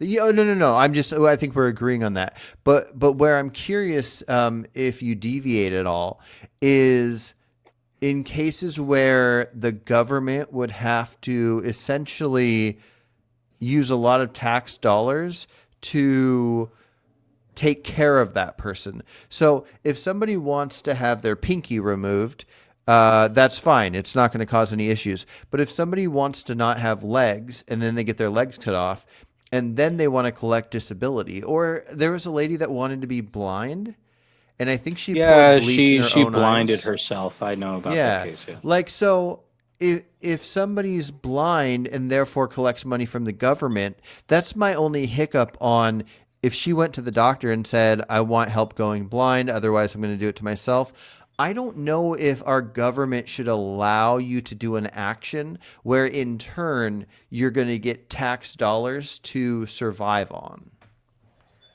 No. I think we're agreeing on that. But where I'm curious, if you deviate at all, is in cases where the government would have to essentially use a lot of tax dollars to take care of that person. So if somebody wants to have their pinky removed, that's fine. It's not going to cause any issues. But if somebody wants to not have legs and then they get their legs cut off and then they want to collect disability, or there was a lady that wanted to be blind and I think she poured Yeah, bleach in her she own blinded eyes. herself. I know about that Yeah. case. Yeah. Like, so if somebody's blind and therefore collects money from the government, that's my only hiccup on if she went to the doctor and said, I want help going blind, otherwise I'm going to do it to myself. I don't know if our government should allow you to do an action where in turn you're going to get tax dollars to survive on.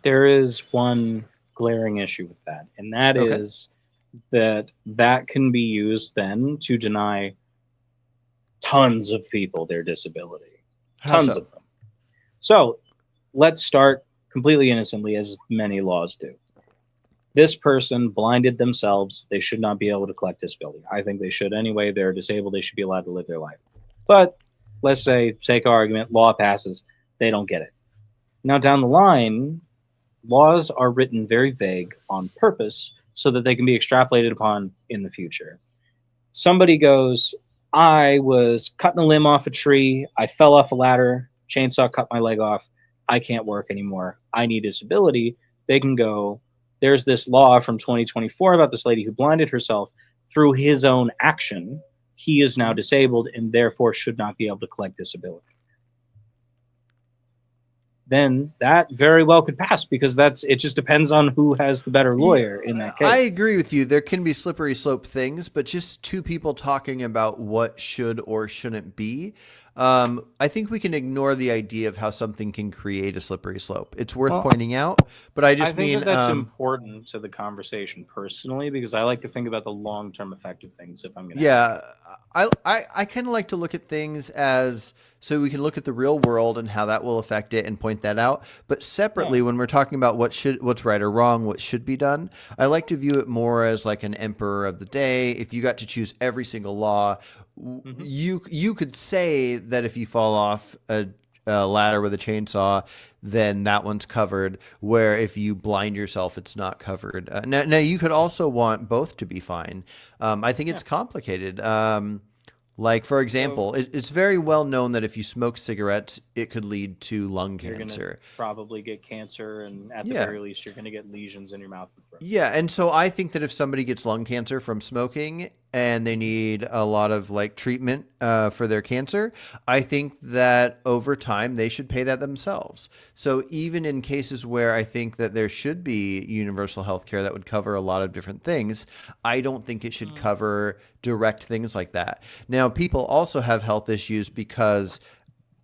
There is one glaring issue with that, and that Okay. is that can be used then to deny tons of people their disability. How Tons so? of them. So let's start completely innocently, as many laws do. This person blinded themselves. They should not be able to collect disability. I think they should anyway. They're disabled. They should be allowed to live their life. But let's say, sake of argument, law passes. They don't get it. Now, down the line, laws are written very vague on purpose so that they can be extrapolated upon in the future. Somebody goes, I was cutting a limb off a tree. I fell off a ladder. Chainsaw cut my leg off. I can't work anymore. I need disability. They can go, there's this law from 2024 about this lady who blinded herself through his own action. He is now disabled and therefore should not be able to collect disability. Then that very well could pass because it just depends on who has the better lawyer in that case. I agree with you. There can be slippery slope things, but just two people talking about what should or shouldn't be. I think we can ignore the idea of how something can create a slippery slope. It's worth pointing out, but I just think mean that's important to the conversation personally because I like to think about the long-term effect of things if I'm going to. Yeah, I kind of like to look at things as so we can look at the real world and how that will affect it and point that out. But Yeah. separately, when we're talking about what's right or wrong, what should be done, I like to view it more as like an emperor of the day. If you got to choose every single law, Hmm. you could say that if you fall off a ladder with a chainsaw, then that one's covered. Where if you blind yourself, it's not covered. Now, you could also want both to be fine. I think Yeah. it's complicated. Like, for So example, it's very well known that if you smoke cigarettes, it could lead to lung you're gonna cancer. probably get cancer, and at the Yeah. very least, you're gonna get lesions in your mouth and throat. Yeah, and so I think that if somebody gets lung cancer from smoking and they Hmm. need a lot of like treatment for their cancer, I think that over time they should pay that themselves. So even in cases where I think that there should be universal health care that would cover a lot of different things, I don't think it should Mm. cover direct things like that. Now, people also have health issues because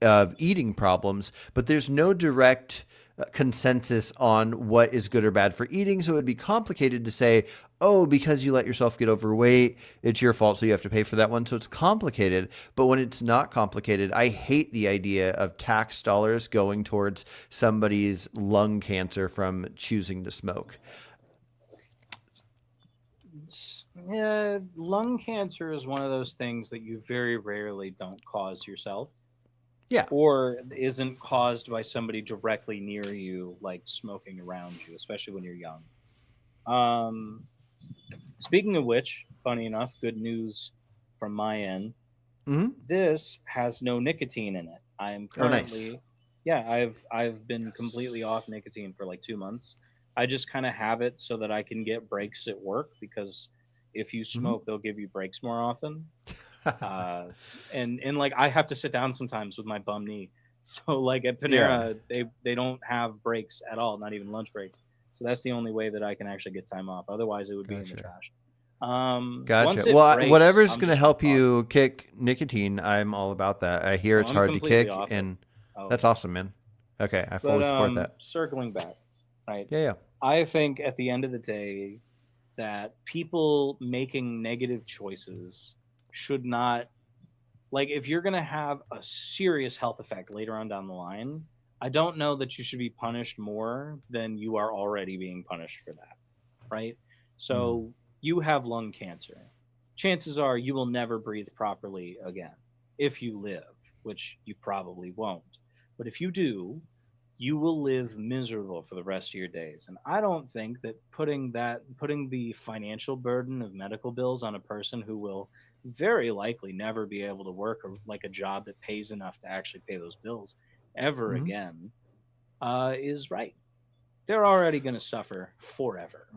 of eating problems, but there's no direct consensus on what is good or bad for eating. So it would be complicated to say, oh, because you let yourself get overweight, it's your fault, so you have to pay for that one. So it's complicated. But when it's not complicated, I hate the idea of tax dollars going towards somebody's lung cancer from choosing to smoke. Yeah, lung cancer is one of those things that you very rarely don't cause yourself, Yeah. or isn't caused by somebody directly near you, like smoking around you, especially when you're young. Um, Speaking of which, funny enough, good news from my end. Hmm. This has no nicotine in it. I am Oh, nice. currently, yeah, I've been completely off nicotine for like 2 months. I just kind of have it so that I can get breaks at work because if you Hmm. smoke, they'll give you breaks more often. Uh, and like I have to sit down sometimes with my bum knee. So like at Yeah. Panera, they don't have breaks at all, not even lunch breaks. So that's the only way that I can actually get time off. Otherwise, it would be in the Gotcha. trash. Gotcha. Once Well, it breaks, whatever's I'm going to just gonna help toss it. you kick nicotine, I'm all about that. I hear Oh, it's I'm hard to completely kick, off it. and Oh that's yeah. awesome, man. Okay, I But fully support that. circling back, right? Yeah, yeah. I think at the end of the day that people making negative choices should not, like, if you're going to have a serious health effect later on down the line, I don't know that you should be punished more than you are already being punished for that, right? Mm. So you have lung cancer. Chances are you will never breathe properly again if you live, which you probably won't. But if you do, you will live miserable for the rest of your days. And I don't think that putting the financial burden of medical bills on a person who will very likely never be able to work like a job that pays enough to actually pay those bills ever Hmm. again is right. They're already going to suffer forever.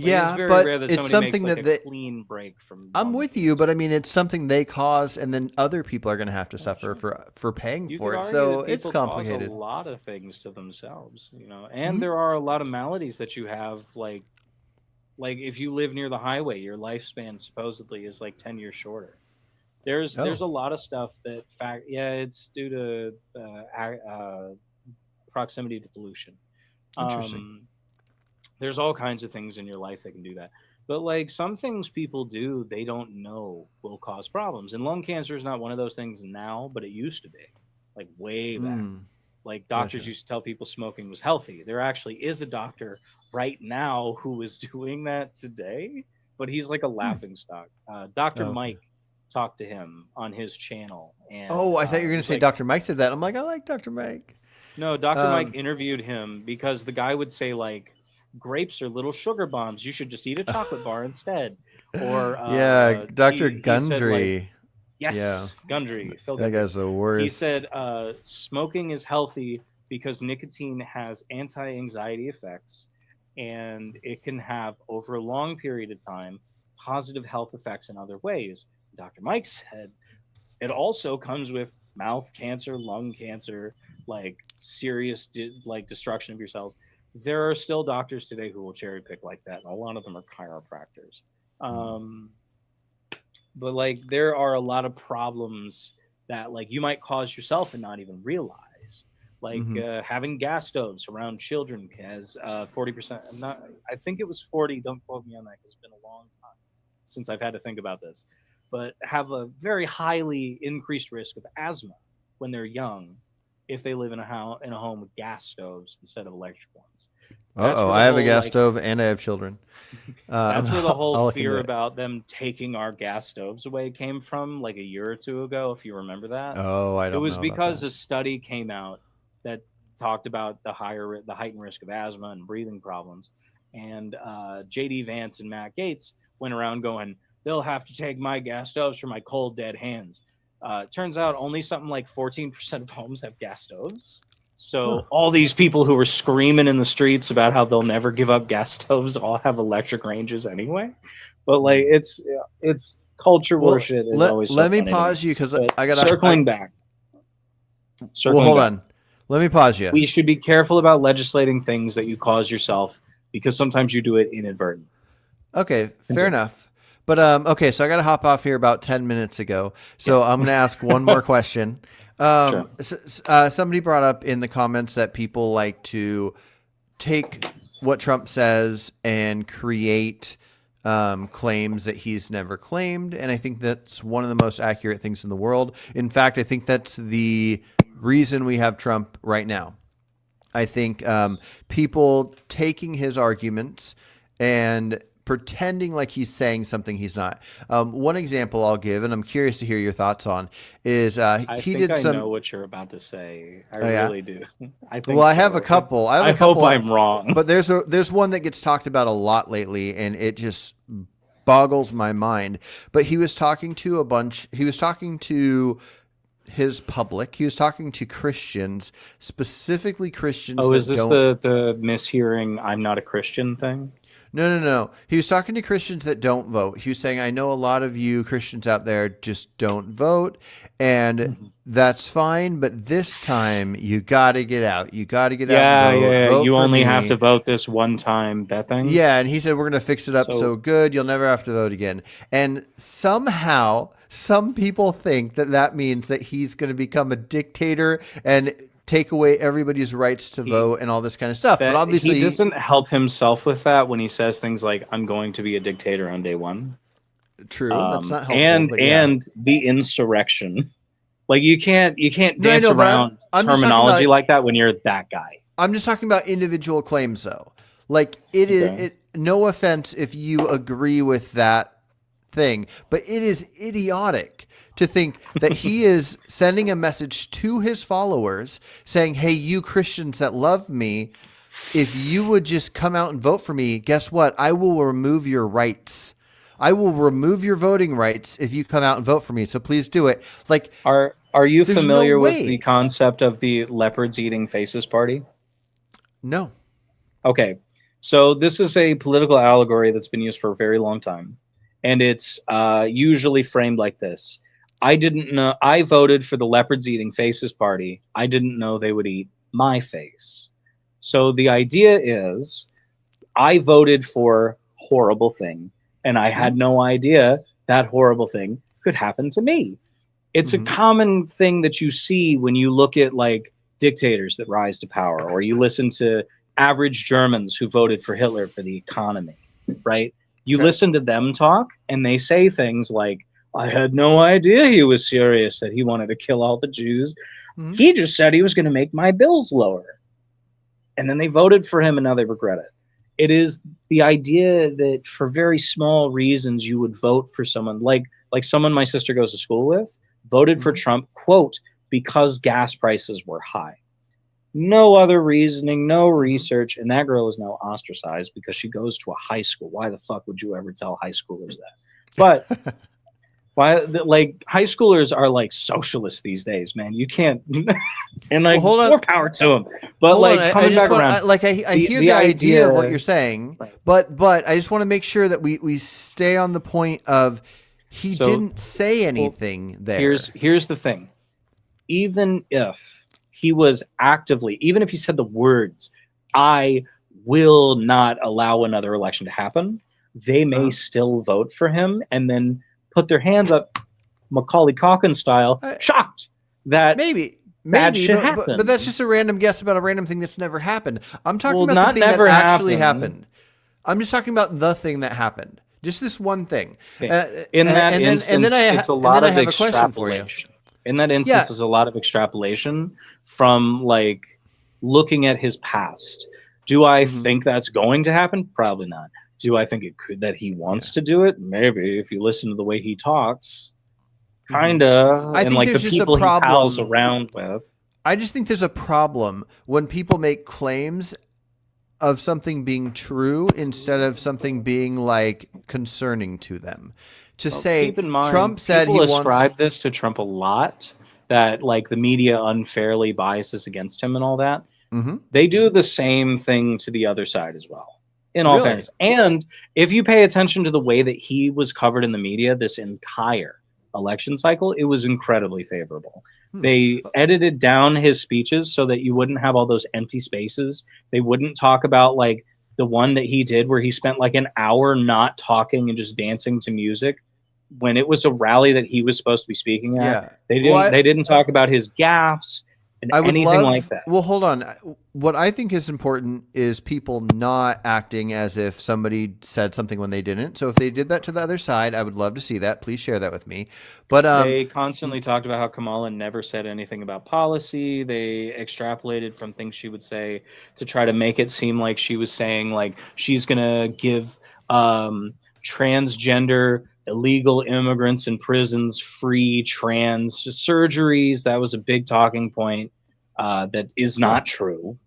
Like it's Yeah, very but rare that it's somebody makes something like that a they. clean break from I'm lung with you, but cancer. I mean, it's something they cause, and then other people are going to have to Oh, suffer sure. for paying You for could it. argue So that it's people cause a complicated. lot of things to themselves, and Hmm. there are a lot of maladies that you have, like if you live near the highway, your lifespan supposedly is like 10 years shorter. There's Oh, a lot of stuff that fact yeah, it's due to proximity to pollution. interesting. Um, there's all kinds of things in your life that can do that. But like some things people do, they don't know will cause problems. And lung cancer is not one of those things now, but it used to be, like way back. Mm, Like doctors gotcha. used to tell people smoking was healthy. There actually is a doctor right now who is doing that today, but he's like a Hmm. laughing stock. Dr. Oh, okay. Mike talked to him on his channel, and Oh, I thought you were going to he's say like, Dr. Mike said that. I'm like, I like Dr. Mike. no, Dr. Mike Um, interviewed him because the guy would say like grapes are little sugar bombs. You should just eat a chocolate bar instead. Or yeah, Dr. he said like, Gundry. Yeah, yes, Gundry, Phil that Gundry. guy's the He worst. said smoking is healthy because nicotine has anti-anxiety effects, and it can have over a long period of time positive health effects in other ways. Dr. Mike said it also comes with mouth cancer, lung cancer, like serious like destruction of your cells. There are still doctors today who will cherry pick like that, and a lot of them are chiropractors. Mm. Um, but like there are a lot of problems that like you might cause yourself and not even realize. Like Hmm. having gas stoves around children has 40%. I'm not. I think it was 40. Don't quote me on that because it's been a long time since I've had to think about this. But have a very highly increased risk of asthma. when they're young if they live in a home with gas stoves instead of electric ones. That's Uh-oh, where I the have a whole gas like stove and I have children. that's where the whole I'll look into fear it. about them taking our gas stoves away came from, like a year or two ago, if you remember that. Oh, I It don't was know about because that. a study came out that talked about the heightened risk of asthma and breathing problems, and JD Vance and Matt Gates went around going, "They'll have to take my gas stoves for my cold dead hands." Turns out only something like 14% of homes have gas stoves. Huh. So all these people who were screaming in the streets about how they'll never give up gas stoves all have electric ranges anyway. But like Hmm. it's culture war Well, shit is let always so let me funny to me. pause you because But I gotta. Well, circling hold back, on. Let me pause you. we should be careful about legislating things that you cause yourself because sometimes you do it inadvertently. Okay, fair Continue. enough. But okay, so I got to hop off here about 10 minutes ago. So I'm going to ask one more question. Sure. Somebody brought up in the comments that people like to take what Trump says and create claims that he's never claimed. And I think that's one of the most accurate things in the world. In fact, I think that's the reason we have Trump right now. I think people taking his arguments and pretending like he's saying something he's not. One example I'll give, and I'm curious to hear your thoughts on, is I he think did I know some. what you're about to say. I Oh yeah. really do. I Well, think I have a so. But couple. I have I a hope couple, I'm wrong. but there's one that gets talked about a lot lately, and it just boggles my mind. But he was talking to a bunch. He was talking to his public. He was talking to Christians, specifically Christians Oh, is that this don't. the mishearing I'm not a Christian thing? No, no, no. He was talking to Christians that don't vote. He was saying, I know a lot of you Christians out there just don't vote, and Mhm. that's fine, but this time you got to get out. You got to get out and Yeah, vote. yeah, yeah. Vote You for only have to me. vote this one time, that thing. Yeah, and he said, we're going to fix it up So so good, you'll never have to vote again. And somehow, some people think that that means that he's going to become a dictator and take away everybody's rights to he vote and all this kind of stuff. But that he obviously, doesn't help himself with that when he says things like "I'm going to be a dictator on day one," true, that's not helpful, and but yeah. the insurrection. Like you can't No, I dance know, but around I'm just talking about. terminology like that when you're that guy. I'm just talking about individual claims, though. Like it is. Okay. It. No offense if you agree with that thing, but it is idiotic to think that he is sending a message to his followers saying, "Hey, you Christians that love me, if you would just come out and vote for me, guess what? I will remove your rights." I will remove your voting rights if you come out and vote for me. So please do it. Like, Are you there's no familiar with the way. concept of the leopards eating faces party? No. Okay, so this is a political allegory that's been used for a very long time, and it's usually framed like this: I didn't know. I voted for the leopards eating faces party. I didn't know they would eat my face. So the idea is, I voted for horrible thing, and I Hmm. had no idea that horrible thing could happen to me. It's a Hmm. common thing that you see when you look at like dictators that rise to power, or you listen to average Germans who voted for Hitler for the economy, right? You Okay. listen to them talk, and they say things like, I had no idea he was serious, that he wanted to kill all the Jews. Hmm. He just said he was going to make my bills lower. And then they voted for him, and now they regret it. It is the idea that for very small reasons you would vote for someone like someone my sister goes to school with voted for Hmm. Trump, quote, because gas prices were high. No other reasoning, no Hmm. research, and that girl is now ostracized because she goes to a high school. Why the fuck would you ever tell high schoolers that? But why, like, high schoolers are like socialists these days, man. You can't, and Well, like, hold on. more power to them. But Hold on. like, I coming just back want around, I hear the the idea of what idea, you're saying, right. but I just want to make sure that we stay on the point of he So, didn't say well, anything here's there. here's the thing. Even if he was actively, even if he said the words, "I will not allow another election to happen," they may Uh-huh. still vote for him and then put their hands up, Macaulay Culkin style, Uh, shocked that maybe, bad maybe, shit but that's happened. just a random guess about a random thing that's never happened. I'm talking Well, about the not thing that never actually happened. happened. I'm just talking about the thing that happened. Just this one thing. Okay. In that And then instance, it's a and then lot I of have a question for you. extrapolation. In that instance, there's a lot of extrapolation from like looking at his past. Do I think that's going to happen? Probably not. Do I think it could, that he wants to do it? Maybe. If you listen to the way he talks, kinda, I and think like the there's just a people he pals problem. around with. I just think there's a problem when people make claims of something being true instead of something being like concerning to them. To say Keep in mind, Trump said he people wants. ascribe this to Trump a lot. That like the media unfairly biases against him and all that. Mhm. They do the same thing to the other side as well. In all Really? fairness, and if you pay attention to the way that he was covered in the media this entire election cycle, it was incredibly favorable. They edited down his speeches so that you wouldn't have all those empty spaces. They wouldn't talk about like the one that he did where he spent like an hour not talking and just dancing to music when it was a rally that he was supposed to be speaking at. Yeah. They didn't talk about his gaffes and I would anything love, like that. Well, hold on. What I think is important is people not acting as if somebody said something when they didn't. So if they did that to the other side, I would love to see that. Please share that with me. But they constantly talked about how Kamala never said anything about policy. They extrapolated from things she would say to try to make it seem like she was saying like she's gonna give transgender illegal immigrants in prisons free trans surgeries. That was a big talking point that is not true.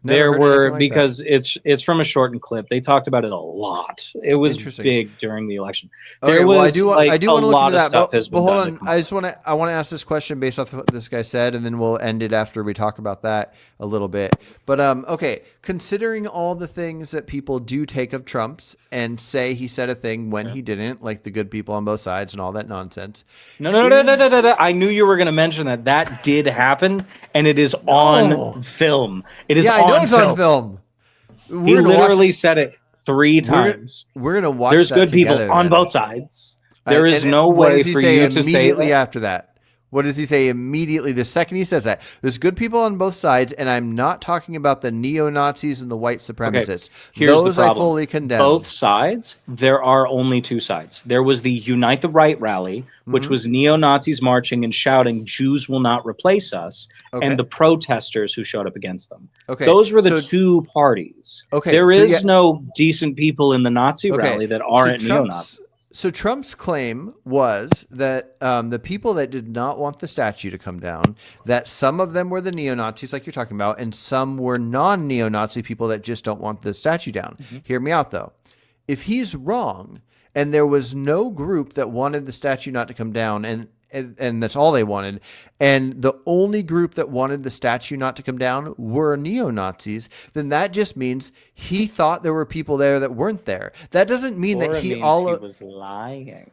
Never There heard were anything like because it's from a shortened clip. They talked about it a lot. It was Interesting. big during the election. Okay, There well, was I do want to look into that. Stuff But hold on, I want to ask this question based off of what this guy said, and then we'll end it after we talk about that a little bit. But okay, considering all the things that people do take of Trump's and say he said a thing when he didn't, like the good people on both sides and all that nonsense. No. I knew you were going to mention that. That did happen, and it is on film. It is. Yeah, I know it's on film. He literally said it 3 times. We're gonna watch. There's that good people together, on then. both sides. There is And no what way does he for say you to say immediately that. after that? What does he say immediately the second he says that? There's good people on both sides, and I'm not talking about the neo-Nazis and the white supremacists. Here's Those the I problem. fully condemn. Both sides, there are only 2 sides. There was the Unite the Right rally, which was neo-Nazis marching and shouting, Jews will not replace us, and the protesters who showed up against them. Okay. Those were the 2 parties. Okay, There so is no decent people in the Nazi rally that aren't neo-Nazis. So Trump's claim was that the people that did not want the statue to come down, that some of them were the neo-Nazis like you're talking about, and some were non-neo-Nazi people that just don't want the statue down. Hear me out, though. If he's wrong and there was no group that wanted the statue not to come down and that's all they wanted, and the only group that wanted the statue not to come down were neo-Nazis, then that just means he thought there were people there that weren't there. That doesn't mean that he was lying.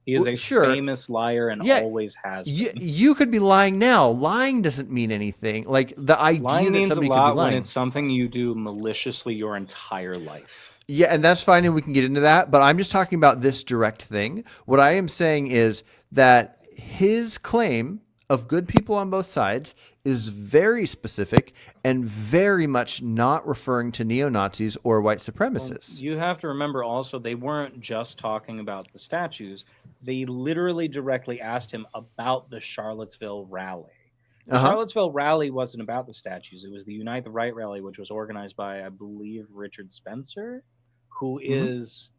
He is a famous liar and always has been. You could be lying now. Lying doesn't mean anything. Like the idea lying that means somebody a could be lot lying. when it's something you do maliciously your entire life. Yeah, and that's fine, and we can get into that. But I'm just talking about this direct thing. What I am saying is that his claim of good people on both sides is very specific and very much not referring to neo-Nazis or white supremacists. You have to remember also they weren't just talking about the statues. They literally directly asked him about the Charlottesville rally. The Charlottesville rally wasn't about the statues. It was the Unite the Right rally, which was organized by, I believe, Richard Spencer, who is...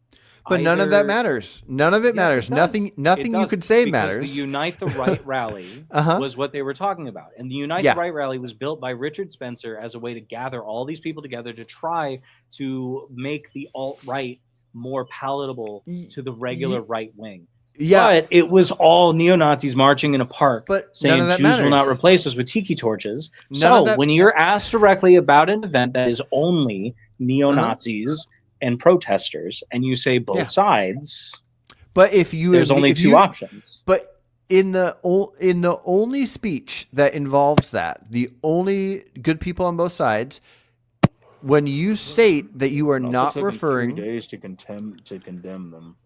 But none of that matters. None of it matters. Nothing you could say matters. The Unite the Right rally was what they were talking about. And the Unite the Right rally was built by Richard Spencer as a way to gather all these people together to try to make the alt-right more palatable to the regular right wing. Yeah. But it was all neo-Nazis marching in a park saying Jews will not replace us with tiki torches. When you're asked directly about an event that is only neo-Nazis and protesters, and you say both sides, but there's only 2 options. But in the only speech that involves that, the only good people on both sides, when you state that you are not referring 3 days to condemn them.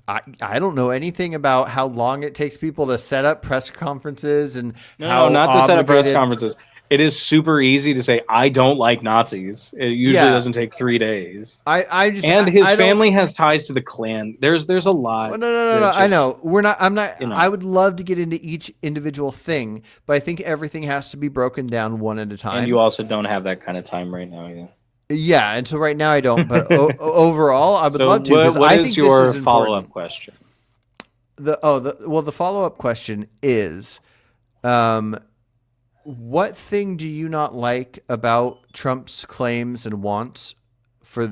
I don't know anything about how long it takes people to set up press conferences and not to set up press conferences. It is super easy to say I don't like Nazis. It usually Yeah. doesn't take 3 days. I just And his I don't. family has ties to the Klan. There's a lot Well, no. that I just, know we're not. I'm not. you know. I would love to get into each individual thing, but I think everything has to be broken down one at a time. And you also don't have that kind of time right now. Yeah. Yeah, and so right now I don't, but overall I would So love to because what I is think your this is follow-up important. question? The follow-up question is, what thing do you not like about Trump's claims and wants for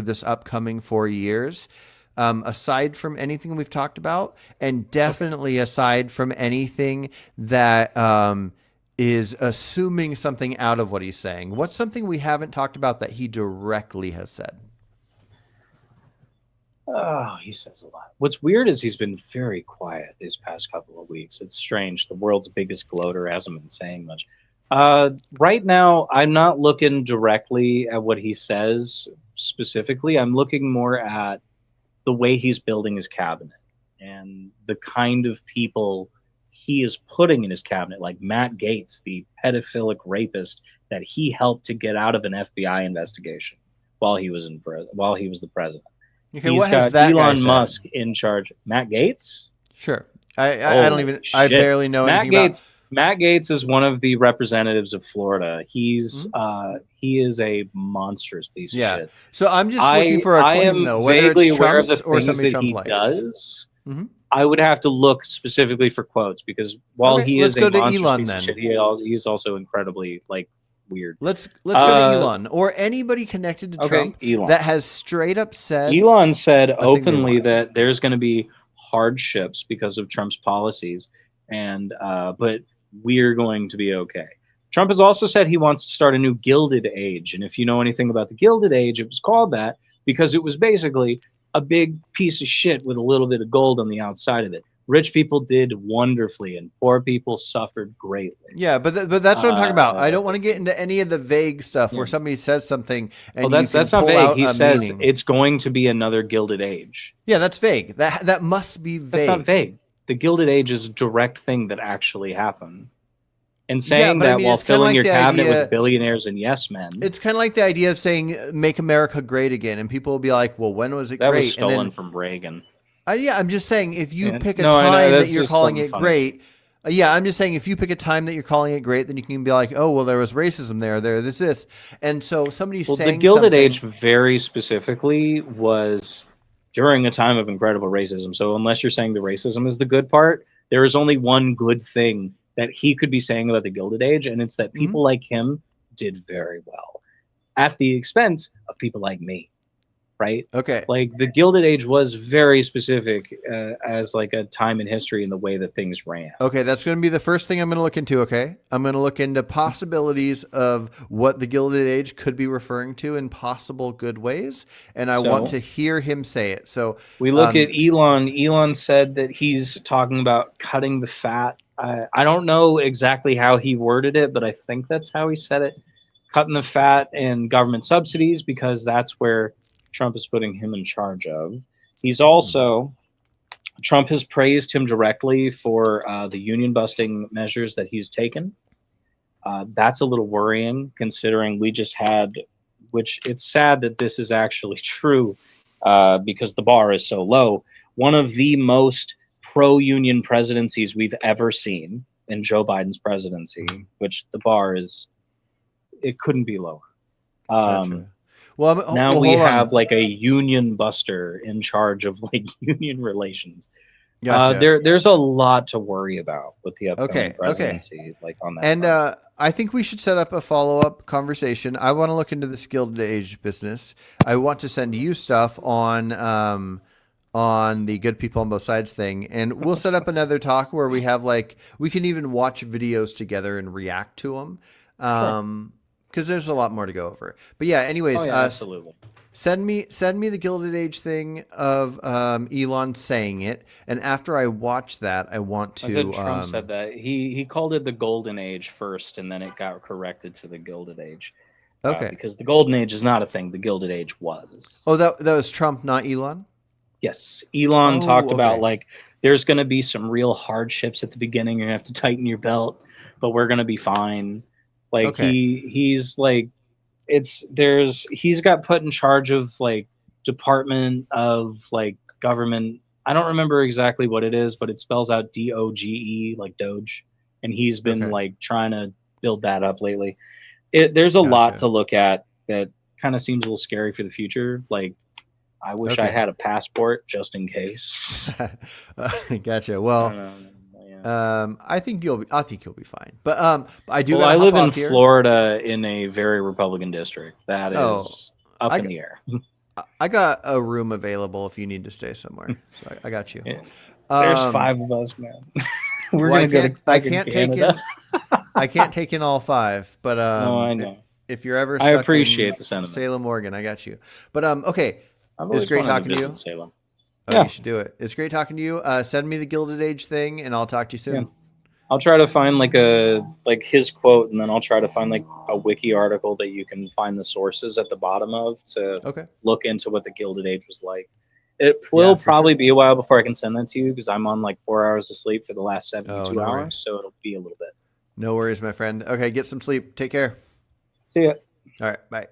this upcoming 4 years? Aside from anything we've talked about, and definitely aside from anything that is assuming something out of what he's saying. What's something we haven't talked about that he directly has said? Oh, he says a lot. What's weird is he's been very quiet these past couple of weeks. It's strange. The world's biggest gloater hasn't been saying much. Right now, I'm not looking directly at what he says specifically. I'm looking more at the way he's building his cabinet and the kind of people he is putting in his cabinet, like Matt Gaetz, the pedophilic rapist that he helped to get out of an FBI investigation while he was while he was the president. Okay, He's what has got that guy Elon said? Musk in charge. Matt Gaetz? Sure. I don't even. I Shit. barely know Matt anything about. Gaetz. Matt Gaetz is one of the representatives of Florida. Mhm. He is a monstrous piece of Yeah. shit. So I'm just looking for a I claim am though, whether it's vaguely aware of the Trump's or things somebody that Trump he likes. does. Hmm. I would have to look specifically for quotes because while Okay, he let's is a go to monstrous Elon piece of then. shit, he's also incredibly like weird. Let's go to Uh, Elon or anybody connected to okay, Trump Elon. that has straight up said Elon said a thing they openly want. that there's going to be hardships because of Trump's policies, and but we're going to be okay. Trump has also said he wants to start a new Gilded Age, and if you know anything about the Gilded Age, it was called that because it was basically a big piece of shit with a little bit of gold on the outside of it. Rich people did wonderfully, and poor people suffered greatly. Yeah, but that's what I'm talking about. I don't want to Let's get see. into any of the vague stuff Yeah. where somebody says something Oh, and you can that's not pull vague. out He a says meaning. it's going to be another Gilded Age. Yeah, that's vague. That must be That's not vague. vague. The Gilded Age is a direct thing that actually happened. And Yeah, saying but I that mean, while it's kind of filling like your the cabinet idea. with billionaires and yes men, It's kind of like the idea of saying "Make America Great Again," and people will be like, "Well, when was it that was great?" And stolen then, from Reagan. yeah, I'm just saying if you Yeah. pick a No, I know. time that That's you're just calling something it funny. great, yeah, I'm just saying if you pick a time that you're calling it great, then you can be like, "Oh, well, there was racism there, this," and so somebody's Well, the saying Gilded something. Age very specifically was during a time of incredible racism. So unless you're saying the racism is the good part, there is only one good thing that he could be saying about the Gilded Age, and it's that Mhm. people like him did very well at the expense of people like me. Right? Okay, Like the Gilded Age was very specific as like a time in history in the way that things ran. okay, that's going to be the first thing I'm going to look into. Okay, I'm going to look into possibilities of what the Gilded Age could be referring to in possible good ways, and I want So to hear him say it. So, we look at Elon. Elon said that he's talking about cutting the fat. I don't know exactly how he worded it, but I think that's how he said it. Cutting the fat and government subsidies because that's where Trump is putting him in charge of. He's also Trump has praised him directly for the union busting measures that he's taken. That's a little worrying considering we just had, which it's sad that this is actually true because the bar is so low. One of the most pro union presidencies we've ever seen in Joe Biden's presidency, which the bar is, it couldn't be lower. gotcha. Well, Now well, we hold have on. like a union buster in charge of like union relations. Gotcha. There's a lot to worry about with the upcoming Okay. presidency, like on that And front. I think we should set up a follow up conversation. I want to look into the Gilded Age business. I want to send you stuff on the good people on both sides thing, and we'll set up another talk where we have like we can even watch videos together and react to them. Sure. Because there's a lot more to go over. But yeah, Oh anyways, yeah, absolutely. send me the Gilded Age thing of Elon saying it, and after I watch that, I want I said to. Trump said that he called it the Golden Age first, and then it got corrected to the Gilded Age Okay. because the Golden Age is not a thing. The Gilded Age was. Oh, that was Trump, not Elon. Yes, Elon Oh, talked about okay. like there's going to be some real hardships at the beginning. You're gonna have to tighten your belt, but we're going to be fine. Like Okay. he's like he's got put in charge of like Department of like Government. I don't remember exactly what it is, but it spells out DOGE, like Doge, and he's been Okay. like trying to build that up lately. There's a lot Gotcha. to look at that kind of seems a little scary for the future. Like I wish I Okay. had a passport just in case. Gotcha. I Well, don't know. Yeah. I think you'll be fine. But I do Well, gotta I hop live in off here. Florida in a very Republican district. That Oh, is up I in got, the air. I got a room available if you need to stay somewhere. So I got you. Yeah. There's Um, 5 of us, man. We're well, gonna go to I fucking can't take Canada. in, I can't take in all five. But No, I know. if you're ever I stuck in appreciate the sentiment. Salem, Oregon, I got you. But okay, I've it's always great wanted to talking to visit you. Salem. Oh, you Yeah, should do it. It's great talking to you. Send me the Gilded Age thing, and I'll talk to you yeah. soon. I'll try to find like his quote, and then I'll try to find like a wiki article that you can find the sources at the bottom of to Okay. look into what the Gilded Age was like. It Yeah, will for sure. probably be a while before I can send that to you because I'm on like 4 hours of sleep for the last Oh, 72 no worries. hours, so it'll be a little bit. No worries, my friend. Okay, get some sleep. Take care. See ya. All right, bye.